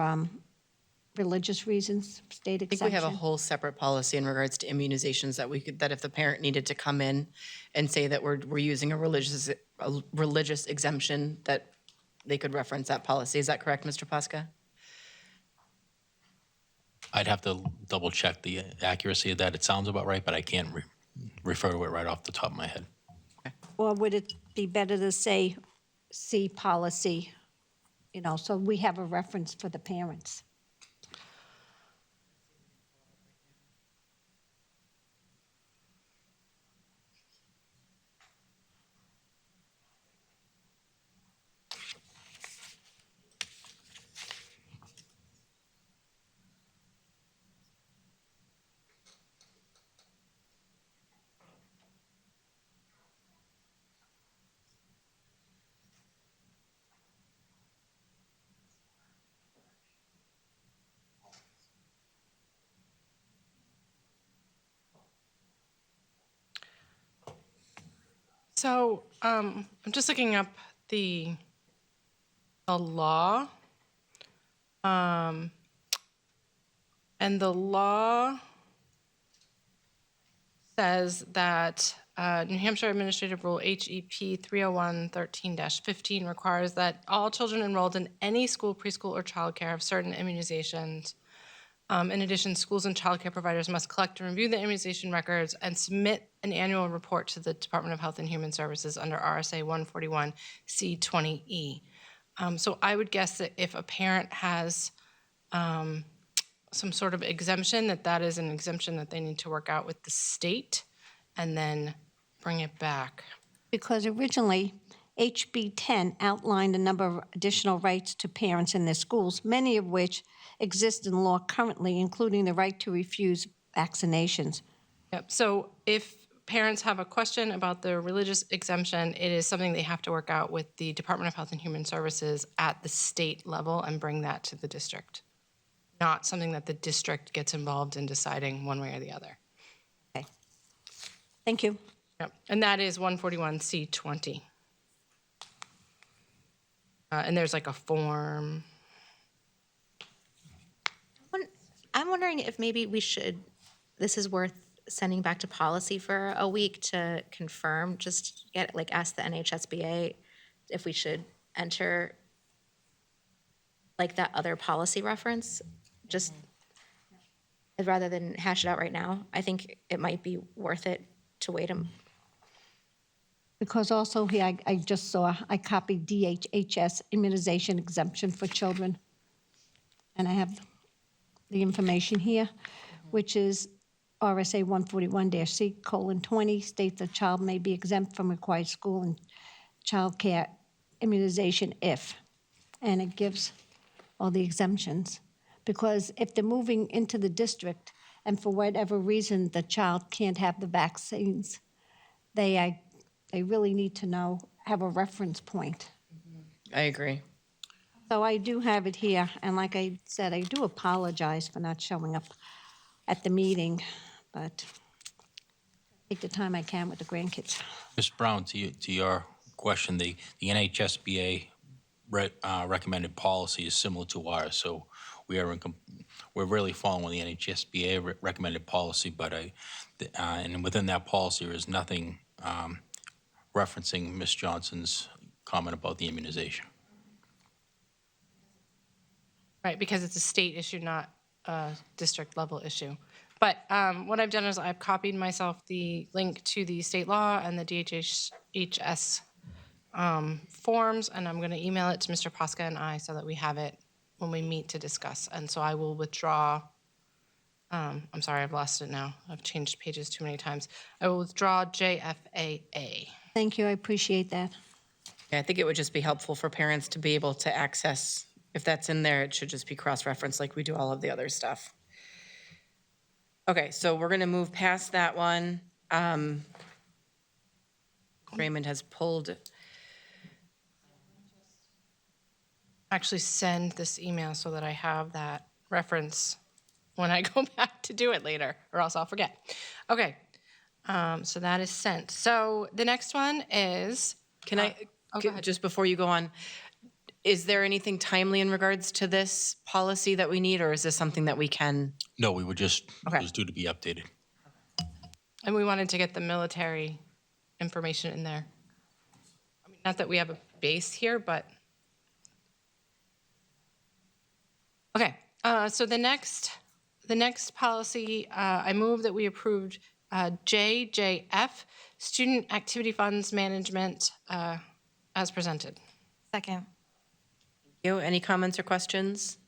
religious reasons, state I think exemption? we have a whole separate policy in regards to immunizations that we could, that if the parent needed to come in and say that we're using a religious exemption, that they could reference that policy. Is that correct, Mr. Pasca? I'd have to double check the accuracy of that. It sounds about right, but I can't refer to it right off the top of my head. Or would it be better to say C policy, you know, so we have a reference for the parents? So I'm just looking up the law. And the law says that New Hampshire Administrative Rule HEP 301-13-15 requires that all children enrolled in any school, preschool, or childcare have certain immunizations. In addition, schools and childcare providers must collect and review the immunization records and submit an annual report to the Department of Health and Human Services under RSA 141 C20E. So I would guess that if a parent has some sort of exemption, that is an exemption that they need to work out with the state and then bring it back. Because originally, HB 10 outlined a number of additional rights to parents in their schools, many of which exist in law currently, including the right to refuse vaccinations. Yep. So if parents have a question about the religious exemption, it is something they have to work out with the Department of Health and Human Services at the state level and bring that to the district. Not something that the district gets involved in deciding one way or the other. Okay. Thank you. Yep. And that is 141C20. And there's like a form. I'm wondering if maybe we should, this is worth sending back to policy for a week to confirm, just get, like, ask the NHSBA if we should enter like that other policy reference, just rather than hash it out right now. I think it might be worth it to wait Because also here, I just saw, I copied DHHS immunization exemption for children. And I have the information here, which is RSA 141-C:20 states the child may be exempt from required school and child care immunization if, and it gives all the exemptions. Because if they're moving into the district and for whatever reason the child can't have the vaccines, they really need to know, have a reference point. I agree. So I do have it here, and like I said, I do apologize for not showing up at the meeting, but take the time I can with the grandkids. Ms. Brown, to your question, the NHSBA recommended policy is similar to ours, so we're really following the NHSBA recommended policy, but and within that policy, there is nothing referencing Ms. Johnson's comment about the immunization. Right, because it's a state issue, not a district level issue. But what I've done is I've copied myself the link to the state law and the DHHS forms, and I'm going to email it to Mr. Posca and I so that we have it when we meet to discuss. And so I will withdraw, I'm sorry, I've lost it now. I've changed pages too many times. I will withdraw JFAA. Thank you, I appreciate that. Yeah, I think it would just be helpful for parents to be able to access, if that's in there, it should just be cross-referenced like we do all of the other stuff. Okay, so we're going to move past that one. Raymond has pulled. Actually send this email so that I have that reference when I go back to do it later, or else I'll forget. Okay, so that is sent. So the next one is. Can I, go ahead. just before you go on, is there anything timely in regards to this policy that we need, or is this something that we can? No, we were just, Okay. it was due to be updated. And we wanted to get the military information in there. I mean, not that we have a base here, but. Okay, so the next policy, I move that we approved JJF, Student Activity Funds Management, as presented. Second. Any comments or questions?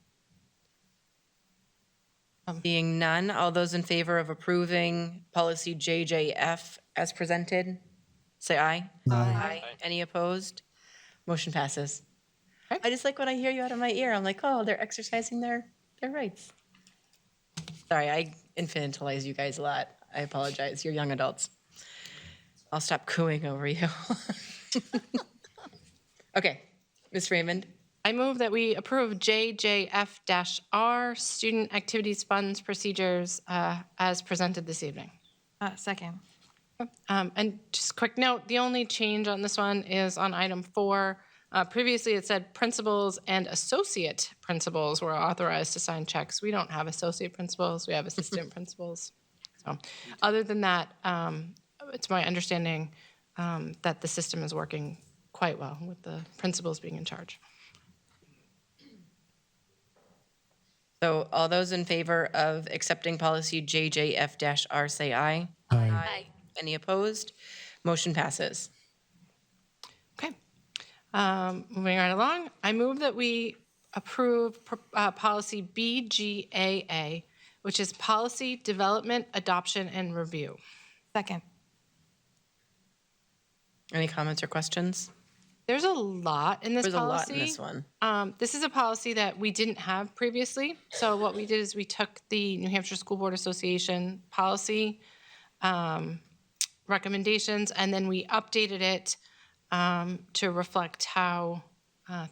Being none, all those in favor of approving policy JJF as presented, say aye. Aye. Any opposed? Motion passes. I just like when I hear you out of my ear, I'm like, oh, they're exercising their rights. Sorry, I infantilize you guys a lot. I apologize. You're young adults. I'll stop cooing over you. Okay, Ms. Raymond. I move that we approve JJF-R, Student Activities Funds Procedures, as presented this evening. Second. And just a quick note, the only change on this one is on item 4. Previously, it said principals and associate principals were authorized to sign checks. We don't have associate principals, we have assistant principals. So, other than that, it's my understanding that the system is working quite well with the principals being in charge. So all those in favor of accepting policy JJF-R, say aye. Aye. Any opposed? Motion passes. Okay. Moving right along, I move that we approve policy BGAA, which is Policy Development, Adoption, and Review. Second. Any comments or questions? There's a lot in this There's a lot policy. in this one. This is a policy that we didn't have previously. So what we did is we took the New Hampshire School Board Association policy recommendations, and then we updated it to reflect how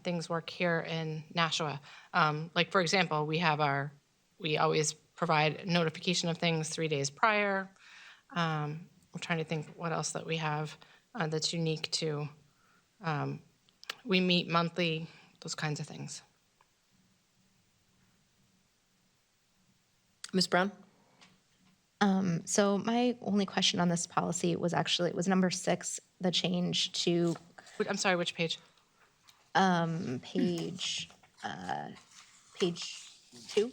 things work here in Nashua. Like, for example, we always provide notification of things 3 days prior. I'm trying to think what else that we have that's unique to. We meet monthly, those kinds of things. Ms. Brown? So my only question on this policy was actually, it was number 6, the change to I'm sorry, which page? page 2.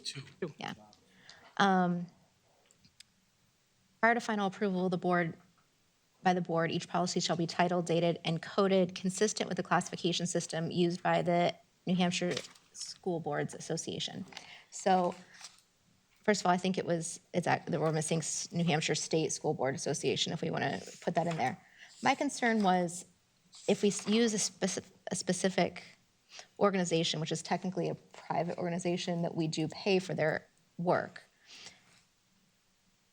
Yeah. Prior to final approval of by the board, each policy shall be titled, dated, and coded consistent with the classification system used by the New Hampshire School Boards Association. So, first of all, I think that we're missing New Hampshire State School Board Association if we want to put that in there. My concern was if we use a specific organization, which is technically a private organization that we do pay for their work.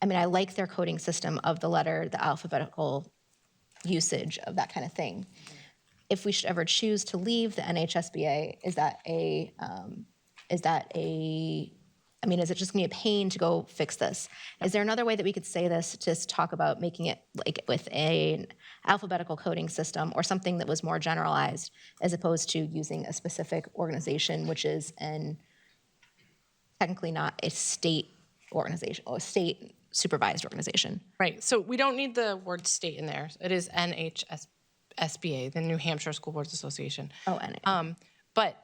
I mean, I like their coding system of the letter, the alphabetical usage of that kind of thing. If we should ever choose to leave the NHSBA, is that a I mean, is it just gonna be a pain to go fix this? Is there another way that we could say this, just talk about making it like with an alphabetical coding system or something that was more generalized as opposed to using a specific organization, which is technically not a state organization or a state supervised organization? Right, so we don't need the word state in there. It is NHSBA, the New Hampshire School Boards Association. Oh, and But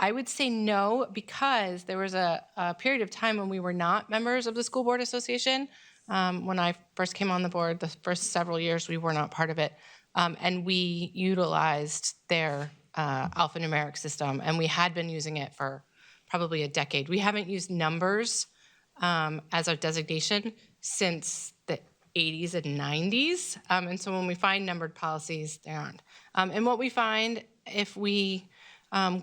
I would say no, because there was a period of time when we were not members of the School Board Association. When I first came on the board, the first several years, we were not part of it. And we utilized their alphanumeric system, and we had been using it for probably a decade. We haven't used numbers as our designation since the 80s and 90s. And so when we find numbered policies, they aren't. And what we find if we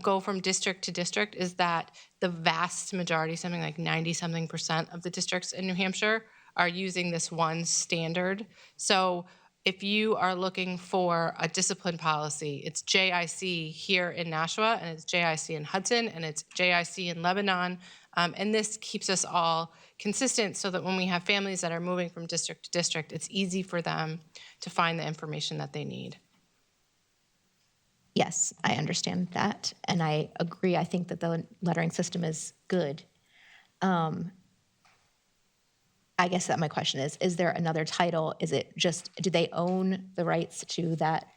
go from district to district is that the vast majority, something like 90-something% of the districts in New Hampshire are using this one standard. So if you are looking for a discipline policy, it's JIC here in Nashua, and it's JIC in Hudson, and it's JIC in Lebanon. And this keeps us all consistent so that when we have families that are moving from district to district, it's easy for them to find the information that they need. Yes, I understand that, and I agree. I think that the lettering system is good. I guess that my question is there another title? Is it just, do they own the rights to that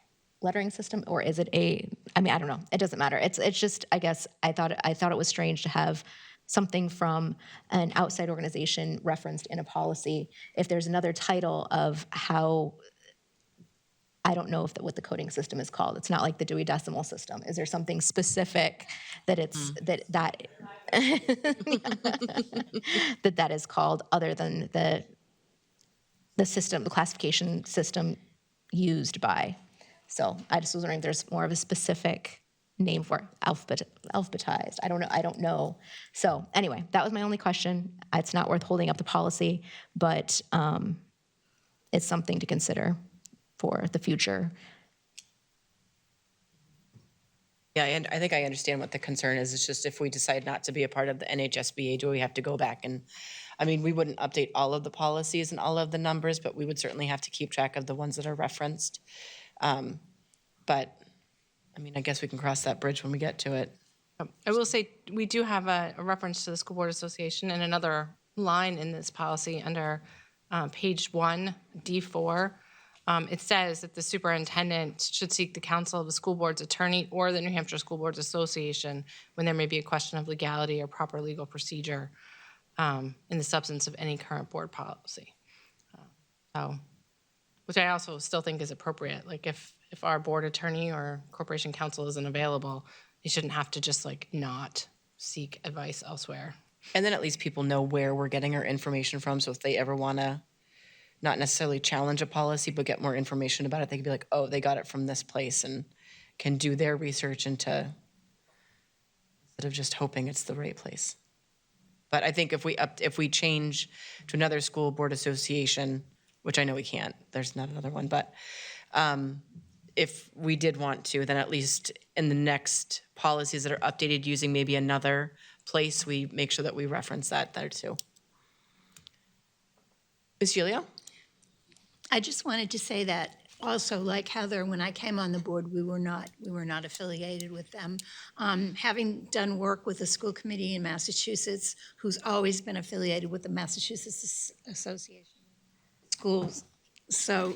lettering system, or is it I mean, I don't know. It doesn't matter. It's just, I guess, I thought it was strange to have something from an outside organization referenced in a policy. If there's another title of how, I don't know what the coding system is called. It's not like the Dewey Decimal System. Is there something specific that it's that that is called other than the system, the classification system used by? So I just was wondering if there's more of a specific name for it, alphabetized. I don't know. So anyway, that was my only question. It's not worth holding up the policy, but it's something to consider for the future. Yeah, and I think I understand what the concern is. It's just if we decide not to be a part of the NHSBA, do we have to go back and, I mean, we wouldn't update all of the policies and all of the numbers, but we would certainly have to keep track of the ones that are referenced. But, I mean, I guess we can cross that bridge when we get to it. I will say, we do have a reference to the School Board Association and another line in this policy under page 1, D4. It says that the superintendent should seek the counsel of the school board's attorney or the New Hampshire School Boards Association when there may be a question of legality or proper legal procedure in the substance of any current board policy. Which I also still think is appropriate. Like if our board attorney or corporation counsel isn't available, they shouldn't have to just like not seek advice elsewhere. And then at least people know where we're getting our information from, so if they ever want to not necessarily challenge a policy, but get more information about it, they can be like, oh, they got it from this place, and can do their research instead of just hoping it's the right place. But I think if we change to another school board association, which I know we can't, there's not another one, but if we did want to, then at least in the next policies that are updated using maybe another place, we make sure that we reference that there too. Ms. Gilio? I just wanted to say that also, like Heather, when I came on the board, we were not affiliated with them. Having done work with a school committee in Massachusetts, who's always been affiliated with the Massachusetts Association of Schools, so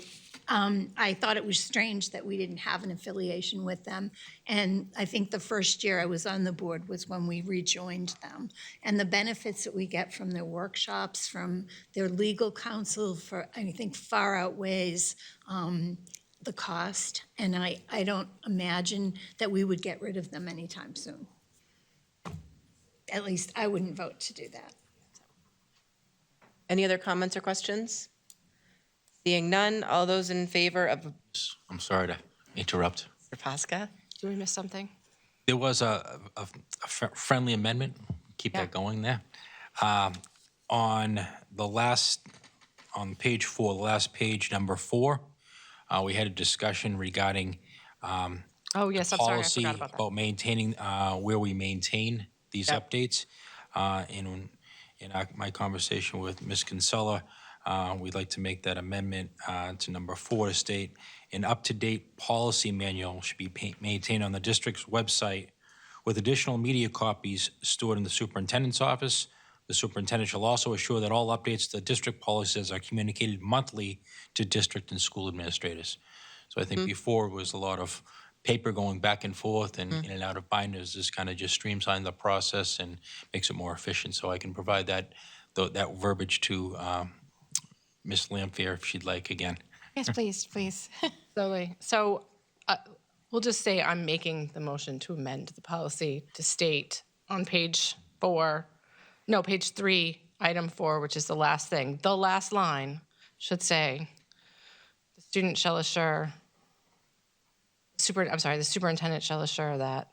I thought it was strange that we didn't have an affiliation with them. And I think the first year I was on the board was when we rejoined them. And the benefits that we get from their workshops, from their legal counsel, I think far outweighs the cost. And I don't imagine that we would get rid of them anytime soon. At least I wouldn't vote to do that. Any other comments or questions? Seeing none, all those in favor of I'm sorry to interrupt. Mr. Pasca? Did we miss something? There was a friendly amendment, keep that going there. On page 4, the last page, number 4, we had a discussion regarding Oh, yes, I'm sorry, I policy forgot about that. about maintaining, where we maintain these updates. And in my conversation with Ms. Kinsella, we'd like to make that amendment to number 4 to state an up-to-date policy manual should be maintained on the district's website with additional media copies stored in the superintendent's office. The superintendent shall also assure that all updates to the district policies are communicated monthly to district and school administrators. So I think before it was a lot of paper going back and forth and in and out of binders. This kind of just streamlines the process and makes it more efficient. So I can provide that verbiage to Ms. Lampier if she'd like again. Yes, please, please. So we'll just say I'm making the motion to amend the policy to state on page 3, item 4, which is the last thing. The last line should say, the student shall assure, the superintendent shall assure that,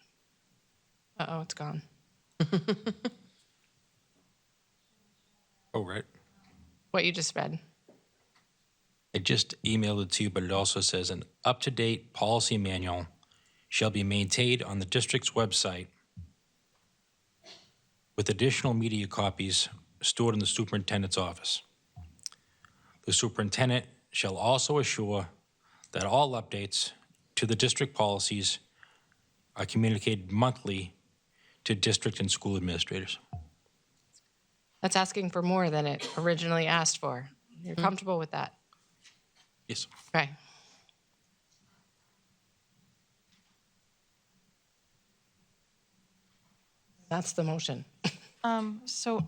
it's gone. Oh, right. What you just read. I just emailed it to you, but it also says an up-to-date policy manual shall be maintained on the district's website with additional media copies stored in the superintendent's office. The superintendent shall also assure that all updates to the district policies are communicated monthly to district and school administrators. That's asking for more than it originally asked for. You're comfortable with that? Yes. Okay. That's the motion. So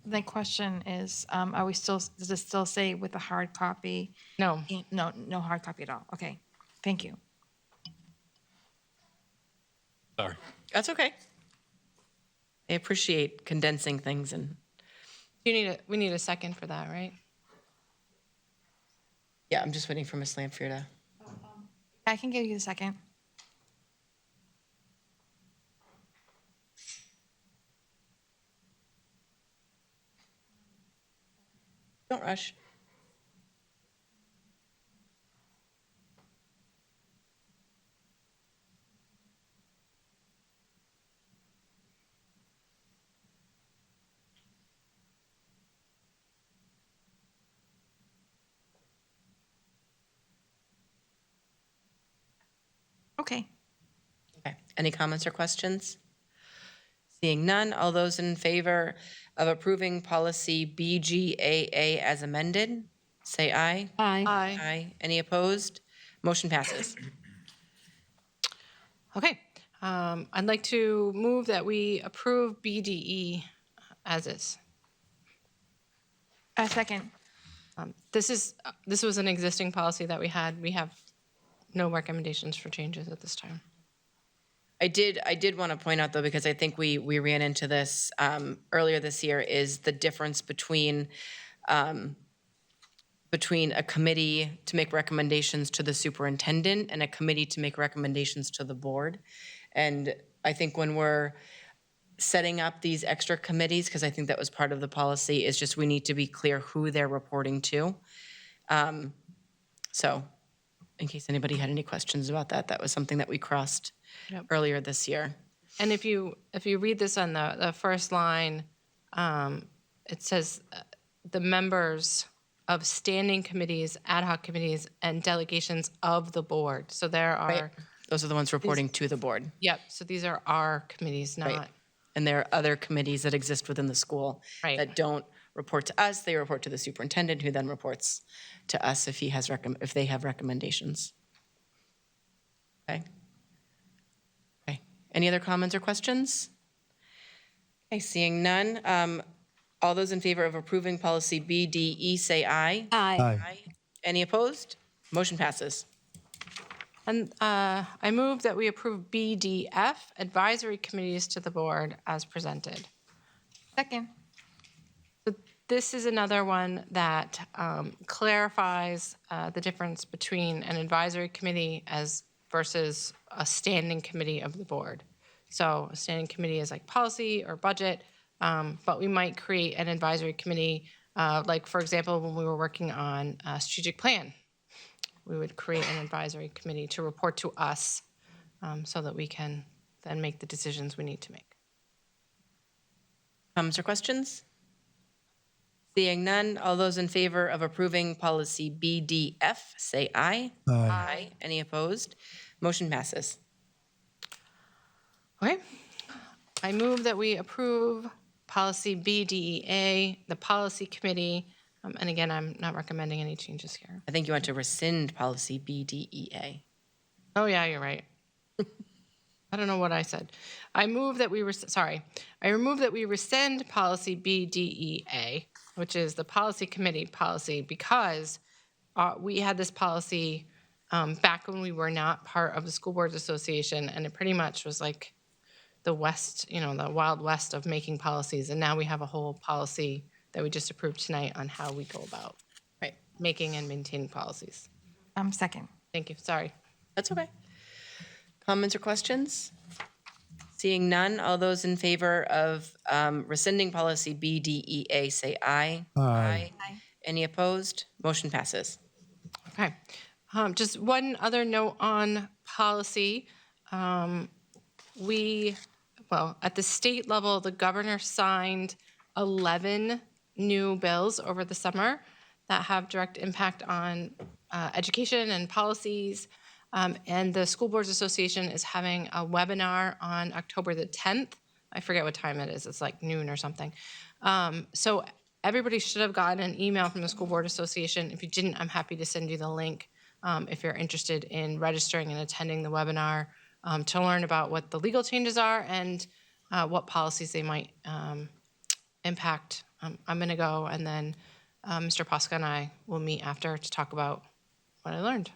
the question is, are we still, does it still say with a hard copy? No. No hard copy at all. Okay, thank you. Sorry. That's okay. I appreciate condensing things and. We need a second for that, right? Yeah, I'm just waiting for Ms. Lampier to. I can give you a second. Don't rush. Okay. Okay. Any comments or questions? Seeing none, all those in favor of approving policy BGAA as amended, say aye. Aye. Aye. Any opposed? Motion passes. Okay. I'd like to move that we approve BDE as is. A second. This was an existing policy that we had. We have no recommendations for changes at this time. I did want to point out, though, because I think we ran into this earlier this year, is the difference between a committee to make recommendations to the superintendent and a committee to make recommendations to the board. And I think when we're setting up these extra committees, because I think that was part of the policy, is just we need to be clear who they're reporting to. So in case anybody had any questions about that, that was something that we crossed earlier this year. And if you read this on the first line, it says the members of standing committees, ad hoc committees, and delegations of the board. So there are. Right. Those are the ones reporting to the board. Yep. So these are our committees, not. Right. And there are other committees that exist within the school that don't report to us. They report to the superintendent, who then reports to us if if they have recommendations. Okay. Okay. Any other comments or questions? Okay, seeing none. All those in favor of approving policy BDE, say aye. Aye. Aye. Any opposed? Motion passes. And I move that we approve BDF, advisory committees to the board, as presented. Second. So this is another one that clarifies the difference between an advisory committee versus a standing committee of the board. So a standing committee is like policy or budget, but we might create an advisory committee, like, for example, when we were working on a strategic plan. We would create an advisory committee to report to us so that we can then make the decisions we need to make. Comments or questions? Seeing none, all those in favor of approving policy BDF, say aye. Aye. Any opposed? Motion passes. Okay. I move that we approve policy BDEA, the policy committee. And again, I'm not recommending any changes here. I think you want to rescind policy BDEA. Oh, yeah, you're right. I don't know what I said. I move that we, I remove that we rescind policy BDEA, which is the policy committee policy, because we had this policy back when we were not part of the School Boards Association, and it pretty much was like the West, the Wild West of making policies. And now we have a whole policy that we just approved tonight on how we go about making and maintaining policies. Second. Thank you. Sorry. That's okay. Comments or questions? Seeing none, all those in favor of rescinding policy BDEA, say aye. Aye. Any opposed? Motion passes. Okay. Just one other note on policy. At the state level, the governor signed 11 new bills over the summer that have direct impact on education and policies. And the School Boards Association is having a webinar on October the 10th. I forget what time it is. It's like noon or something. So everybody should have gotten an email from the School Board Association. If you didn't, I'm happy to send you the link if you're interested in registering and attending the webinar to learn about what the legal changes are and what policies they might impact. I'm going to go, and then Mr. Posca and I will meet after to talk about what I learned.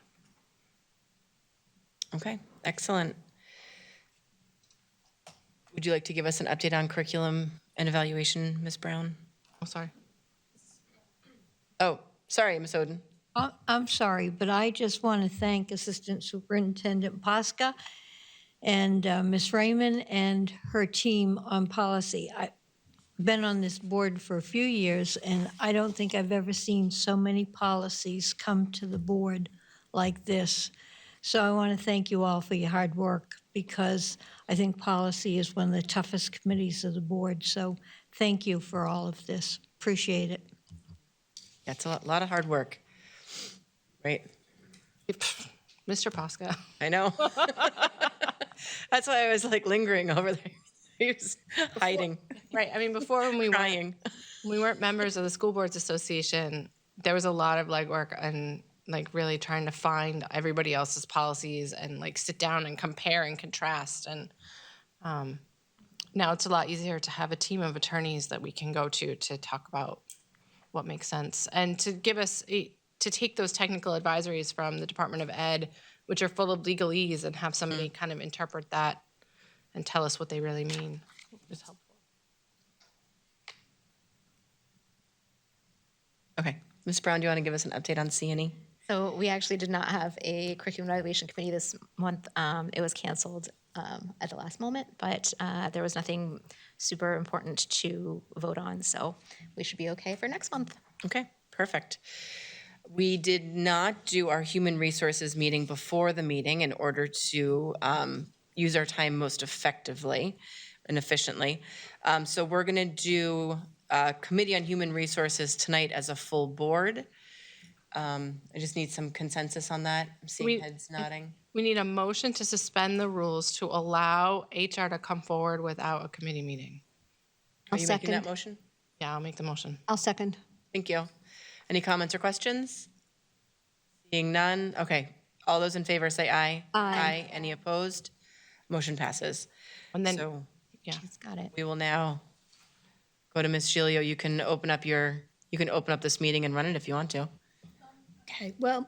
Okay, excellent. Would you like to give us an update on curriculum and evaluation, Ms. Brown? Oh, sorry. Oh, sorry, Ms. Oden. I'm sorry, but I just want to thank Assistant Superintendent Posca and Ms. Raymond and her team on policy. I've been on this board for a few years, and I don't think I've ever seen so many policies come to the board like this. So I want to thank you all for your hard work, because I think policy is one of the toughest committees of the board. So thank you for all of this. Appreciate it. That's a lot of hard work, right? Mr. Posca. I know. That's why I was like lingering over there. He was hiding. Right. I mean, before when we weren't members of the School Boards Association, there was a lot of legwork and like really trying to find everybody else's policies and like sit down and compare and contrast. And now it's a lot easier to have a team of attorneys that we can go to talk about what makes sense and to give us to take those technical advisories from the Department of Ed, which are full of legalese, and have somebody kind of interpret that and tell us what they really mean is helpful. Okay. Ms. Brown, do you want to give us an update on CNE? So we actually did not have a curriculum evaluation committee this month. It was canceled at the last moment, but there was nothing super important to vote on, so we should be okay for next month. Okay, perfect. We did not do our human resources meeting before the meeting in order to use our time most effectively and efficiently. So we're going to do a committee on human resources tonight as a full board. I just need some consensus on that. I'm seeing heads nodding. We need a motion to suspend the rules to allow HR to come forward without a committee meeting. Are you making that motion? Yeah, I'll make the motion. I'll second. Thank you. Any comments or questions? Seeing none, okay. All those in favor say aye. Aye. Any opposed? Motion passes. And then, So yeah. She's got it. we will now go to Ms. Gilio. You can open up this meeting and run it if you want to. Okay, well,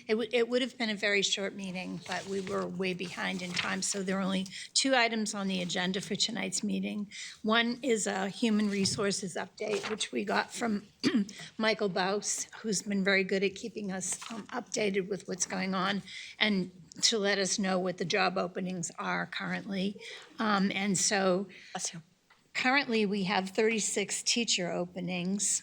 it would have been a very short meeting, but we were way behind in time, so there are only 2 items on the agenda for tonight's meeting. One is a human resources update, which we got from Michael Baus, who's been very good at keeping us updated with what's going on, and to let us know what the job openings are currently. And so currently we have 36 teacher openings.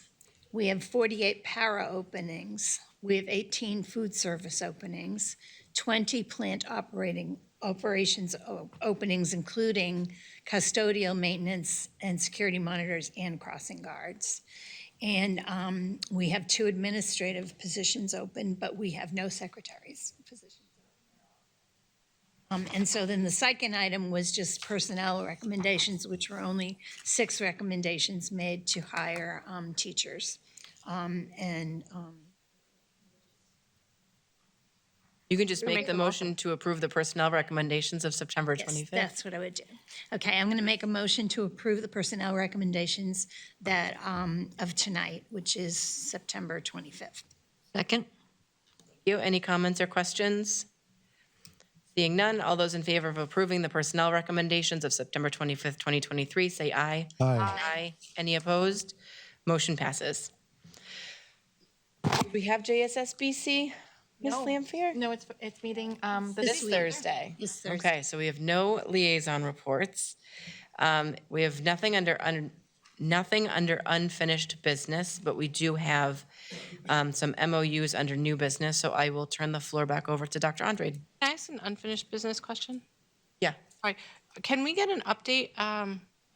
We have 48 para openings. We have 18 food service openings, 20 plant operations openings, including custodial maintenance and security monitors and crossing guards. And we have 2 administrative positions open, but we have no secretaries positions. And so then the second item was just personnel recommendations, which were only 6 recommendations made to hire teachers. You can just make the motion to approve the personnel recommendations of September Yes, 25th. that's what I would do. Okay, I'm going to make a motion to approve the personnel recommendations that, of tonight, which is September 25th. Second? You, any comments or questions? Seeing none, all those in favor of approving the personnel recommendations of September 25th, 2023, say aye. Aye. Any opposed? Motion passes. Do we have JSSBC, Ms. No. Lampier? No, it's meeting This week. Thursday. This Thursday. Okay, so we have no liaison reports. We have nothing under unfinished business, but we do have some MOUs under new business, so I will turn the floor back over to Dr. Andrade. Can I ask an unfinished business question? Yeah. All right. Can we get an update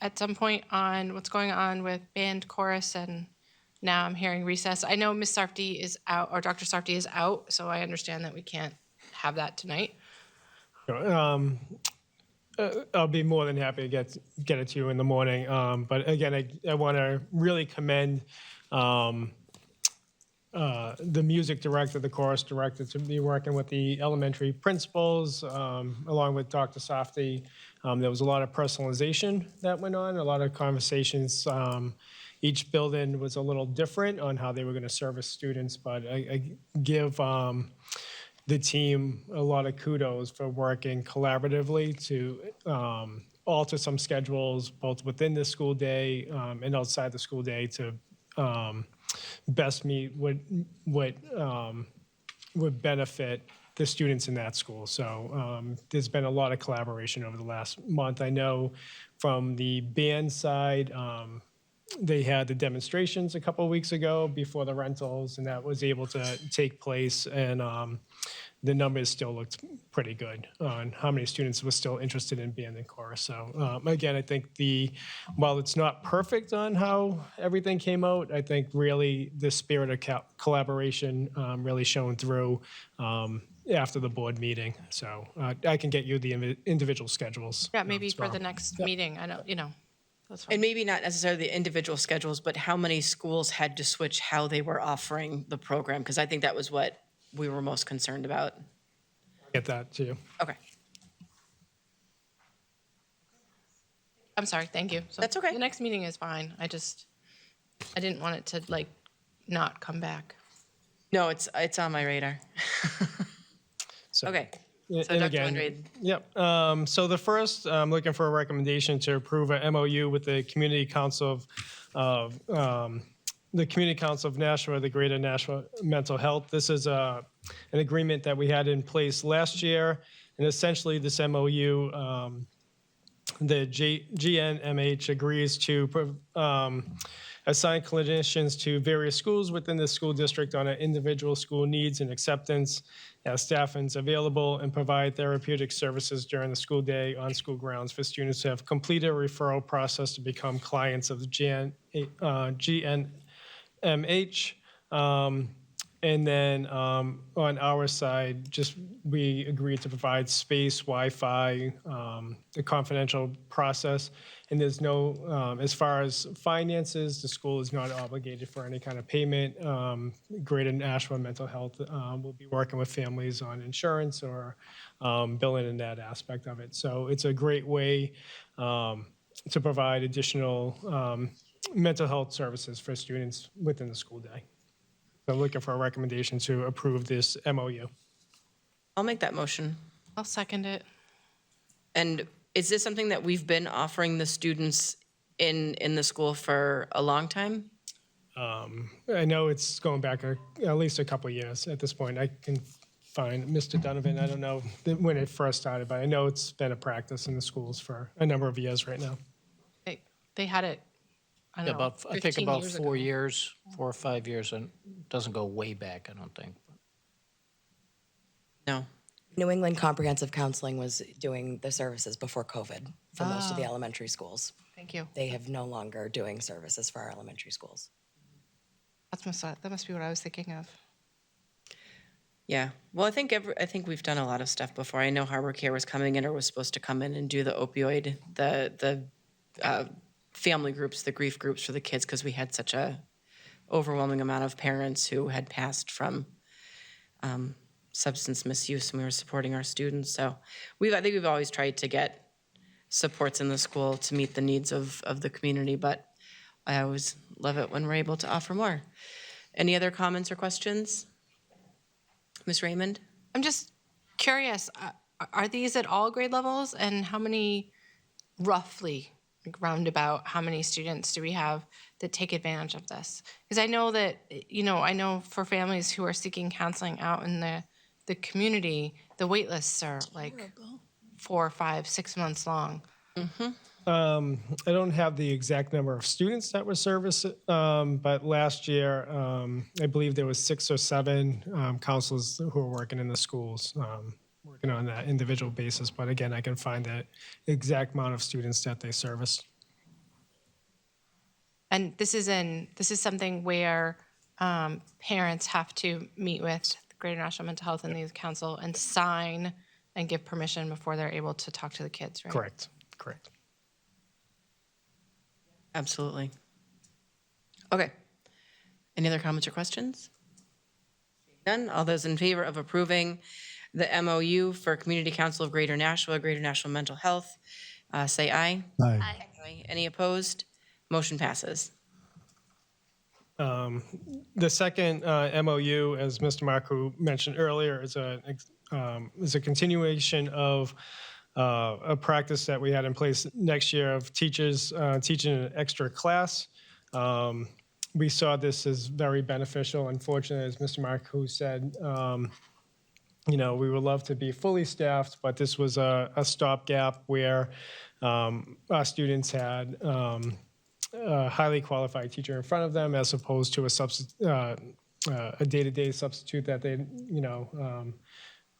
at some point on what's going on with band, chorus, and now I'm hearing recess? I know Ms. Sarfty is out, or Dr. Sarfty is out, so I understand that we can't have that tonight. I'll be more than happy to get it to you in the morning. But again, I want to really commend the music director, the chorus director, to be working with the elementary principals, along with Dr. Softy. There was a lot of personalization that went on, a lot of conversations. Each building was a little different on how they were going to service students, but I give the team a lot of kudos for working collaboratively to alter some schedules, both within the school day and outside the school day, to best meet what would benefit the students in that school. So there's been a lot of collaboration over the last month. I know from the band side, they had the demonstrations a couple of weeks ago before the rentals, and that was able to take place. And the numbers still looked pretty good on how many students were still interested in band and chorus. So again, I think while it's not perfect on how everything came out, I think really the spirit of collaboration really shone through after the board meeting. So I can get you the individual schedules. Yeah, maybe as for well. the next meeting. I don't, that's fine. And maybe not necessarily the individual schedules, but how many schools had to switch how they were offering the program? Because I think that was what we were most concerned about. Get that to you. Okay. I'm sorry, thank you. So That's okay. The next meeting is fine. I didn't want it to not come back. No, it's on my radar. So, Okay. So and Dr. again, Andrade. Yep. So the first, I'm looking for a recommendation to approve a MOU with the Community Council of Nashua, the Greater Nashua Mental Health. This is an agreement that we had in place last year, and essentially this MOU, the GNMH agrees to assign clinicians to various schools within the school district on an individual school needs and acceptance as staff is available, and provide therapeutic services during the school day on school grounds for students who have completed a referral process to become clients of the GNMH. And then on our side, just we agreed to provide space, Wi-Fi, a confidential process. And there's no, as far as finances, the school is not obligated for any kind of payment. Greater Nashua Mental Health will be working with families on insurance or billing in that aspect of it. So it's a great way to provide additional mental health services for students within the school day. So I'm looking for a recommendation to approve this MOU. I'll make that motion. I'll second it. And is this something that we've been offering the students in the school for a long time? I know it's going back at least a couple of years at this point. I can find Mr. Donovan. I don't know when it first started, but I know it's been a practice in the schools for a number of years right now. They had it, I don't know, I think 15 about years 4 ago. years, 4 or 5 years, and it doesn't go way back, I don't think. No. New England Comprehensive Counseling was doing the services before COVID for most of the elementary schools. Thank you. They have no longer doing services for our elementary schools. That must be what I was thinking of. Yeah. Well, I think we've done a lot of stuff before. I know Harbor Care was coming in or was supposed to come in and do the opioid, the family groups, the grief groups for the kids, because we had such a overwhelming amount of parents who had passed from substance misuse, and we were supporting our students. So I think we've always tried to get supports in the school to meet the needs of the community, but I always love it when we're able to offer more. Any other comments or questions? Ms. Raymond? I'm just curious, are these at all grade levels, and how many, roughly, like roundabout, how many students do we have that take advantage of this? Because I know that, I know for families who are seeking counseling out in the community, the wait lists are like 4, 5, 6 months long. I don't have the exact number of students that were serviced, but last year, I believe there was 6 or 7 counselors who were working in the schools, working on that individual basis. But again, I can find the exact amount of students that they serviced. And this is something where parents have to meet with the Greater National Mental Health and Youth Council and sign and give permission before they're able to talk to the kids, right? Correct. Absolutely. Okay. Any other comments or questions? None. All those in favor of approving the MOU for Community Council of Greater Nashua, Greater Nashua Mental Health, say aye. Aye. Aye. Any opposed? Motion passes. The second MOU, as Mr. Marcoux mentioned earlier, is a continuation of a practice that we had in place next year of teachers teaching an extra class. We saw this as very beneficial. Unfortunately, as Mr. Marcoux said, we would love to be fully staffed, but this was a stopgap where our students had a highly qualified teacher in front of them as opposed to a day-to-day substitute that they,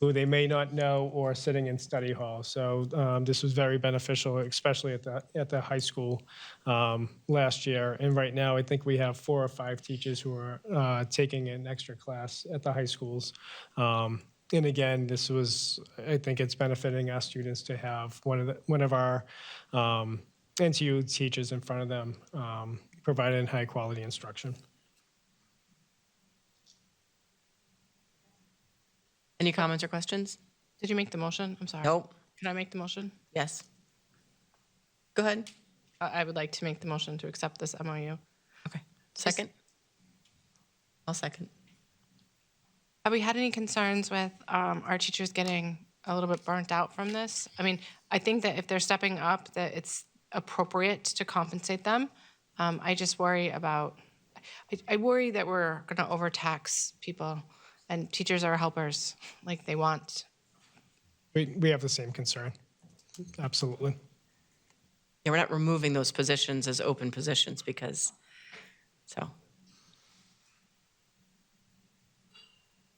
who they may not know or sitting in study hall. So this was very beneficial, especially at the high school last year. And right now, I think we have 4 or 5 teachers who are taking an extra class at the high schools. And again, I think it's benefiting our students to have one of our NTU teachers in front of them providing high quality instruction. Any comments or questions? Did you make the motion? I'm sorry. Nope. Can I make the motion? Yes. Go ahead. I would like to make the motion to accept this MOU. Okay. Second? I'll second. Have we had any concerns with our teachers getting a little bit burnt out from this? I mean, I think that if they're stepping up, that it's appropriate to compensate them. I just worry about, I worry that we're going to overtax people, and teachers are helpers, like they want. We have the same concern. Absolutely. Yeah, we're not removing those positions as open positions so.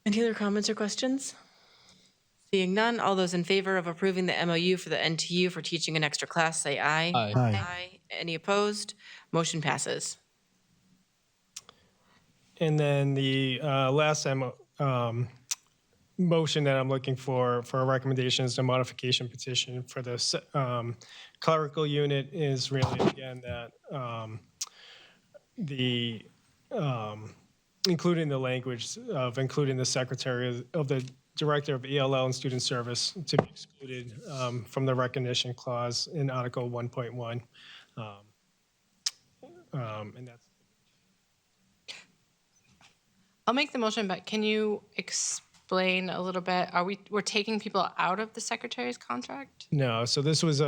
Any other comments or questions? Seeing none, all those in favor of approving the MOU for the NTU for teaching an extra class, say aye. Aye. Aye. Any opposed? Motion passes. And then the last motion that I'm looking for a recommendation is the modification petition for the clerical unit is really, again, that including the language of including the secretary of the director of ELL and student service to be excluded from the recognition clause in Article 1.1. And that's. I'll make the motion, but can you explain a little bit? We're taking people out of the secretary's contract? No, so this was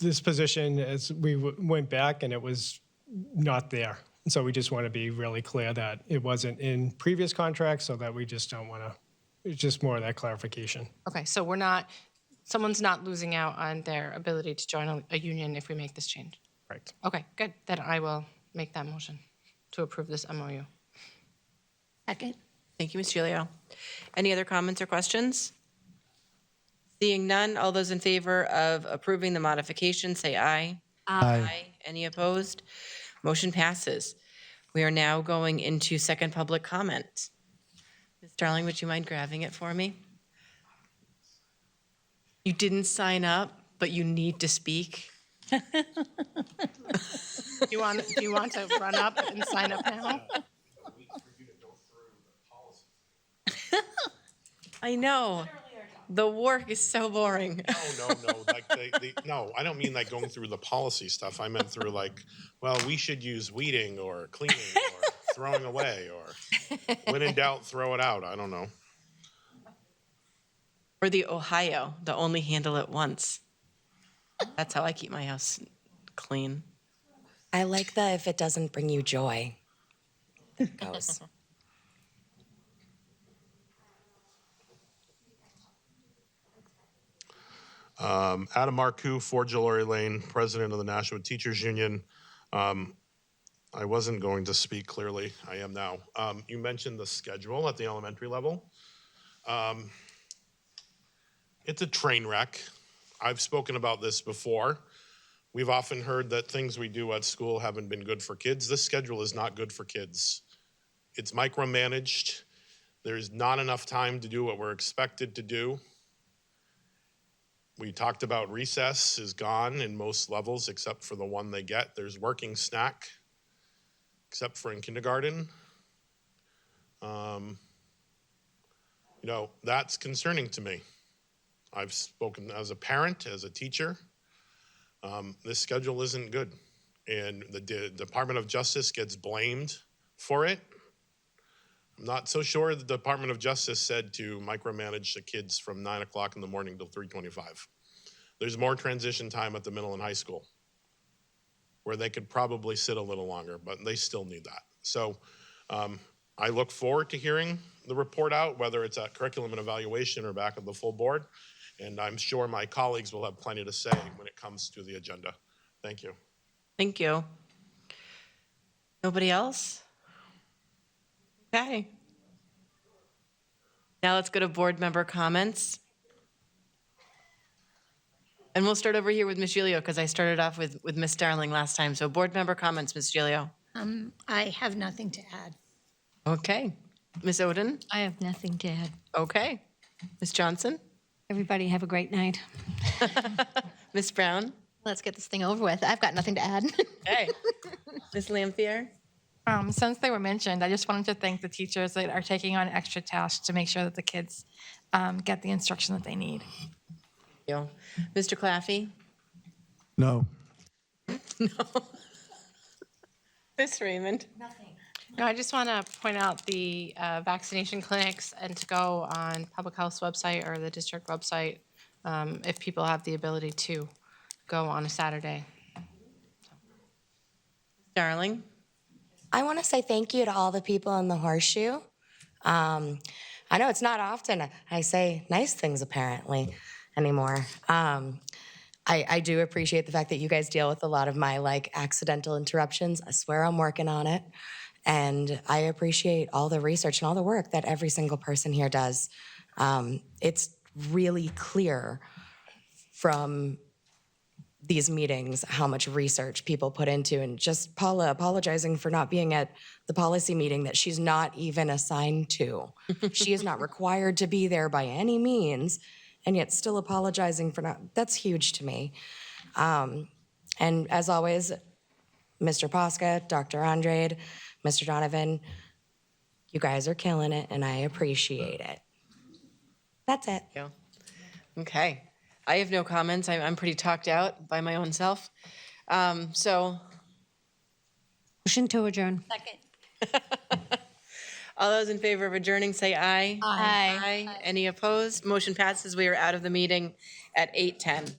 this position, as we went back, and it was not there. So we just want to be really clear that it wasn't in previous contracts, so that we just don't want to, it's just more of that clarification. Okay, so someone's not losing out on their ability to join a union if we make this change? Right. Okay, good. Then I will make that motion to approve this MOU. Second. Thank you, Ms. Gilio. Any other comments or questions? Seeing none, all those in favor of approving the modification, say aye. Aye. Any opposed? Motion passes. We are now going into second public comment. Ms. Darling, would you mind grabbing it for me? You didn't sign up, but you need to speak. Do you want to run up and sign up now? I know. The work is so boring. No, like no, I don't mean like going through the policy stuff. I meant through like, well, we should use weeding or cleaning or throwing away or when in doubt, throw it out. I don't know. Or the Ohio, the only handle it once. That's how I keep my house clean. I like the if it doesn't bring you joy. That goes. Adam Marcoux, 4 Gillory Lane, president of the Nashua Teachers Union. I wasn't going to speak clearly. I am now. You mentioned the schedule at the elementary level. It's a train wreck. I've spoken about this before. We've often heard that things we do at school haven't been good for kids. This schedule is not good for kids. It's micromanaged. There's not enough time to do what we're expected to do. We talked about recess is gone in most levels except for the one they get. There's working snack, except for in kindergarten. That's concerning to me. I've spoken as a parent, as a teacher. This schedule isn't good. And the Department of Justice gets blamed for it. I'm not so sure the Department of Justice said to micromanage the kids from 9 o'clock in the morning till 3:25. There's more transition time at the middle and high school where they could probably sit a little longer, but they still need that. So I look forward to hearing the report out, whether it's at curriculum and evaluation or back at the full board. And I'm sure my colleagues will have plenty to say when it comes to the agenda. Thank you. Thank you. Nobody else? Okay. Now let's go to board member comments. And we'll start over here with Ms. Gilio because I started off with Ms. Darling last time. So board member comments, Ms. Gilio. I have nothing to add. Okay. Ms. Oden? I have nothing to add. Okay. Ms. Johnson? Everybody have a great night. Ms. Brown? Let's get this thing over with. I've got nothing to add. Okay. Ms. Lampier? Since they were mentioned, I just wanted to thank the teachers that are taking on extra tasks to make sure that the kids get the instruction that they need. Thank you. Mr. Claffey? No. Ms. Raymond? No, I just want to point out the vaccination clinics and to go on Public Health's website or the district website if people have the ability to go on a Saturday. Darling? I want to say thank you to all the people in the horseshoe. I know it's not often I say nice things apparently anymore. I do appreciate the fact that you guys deal with a lot of my accidental interruptions. I swear I'm working on it. And I appreciate all the research and all the work that every single person here does. It's really clear from these meetings how much research people put into, and just Paula apologizing for not being at the policy meeting that she's not even assigned to. She is not required to be there by any means, and yet still apologizing for not, that's huge to me. And as always, Mr. Posca, Dr. Andrade, Mr. Donovan, you guys are killing it, and I appreciate it. That's it. Yeah. Okay. I have no comments. I'm pretty talked out by my own self. So Motion to adjourn. Second. all those in favor of adjourning, say aye. Aye. Aye. Any opposed? Motion passes. We are out of the meeting at 8:10.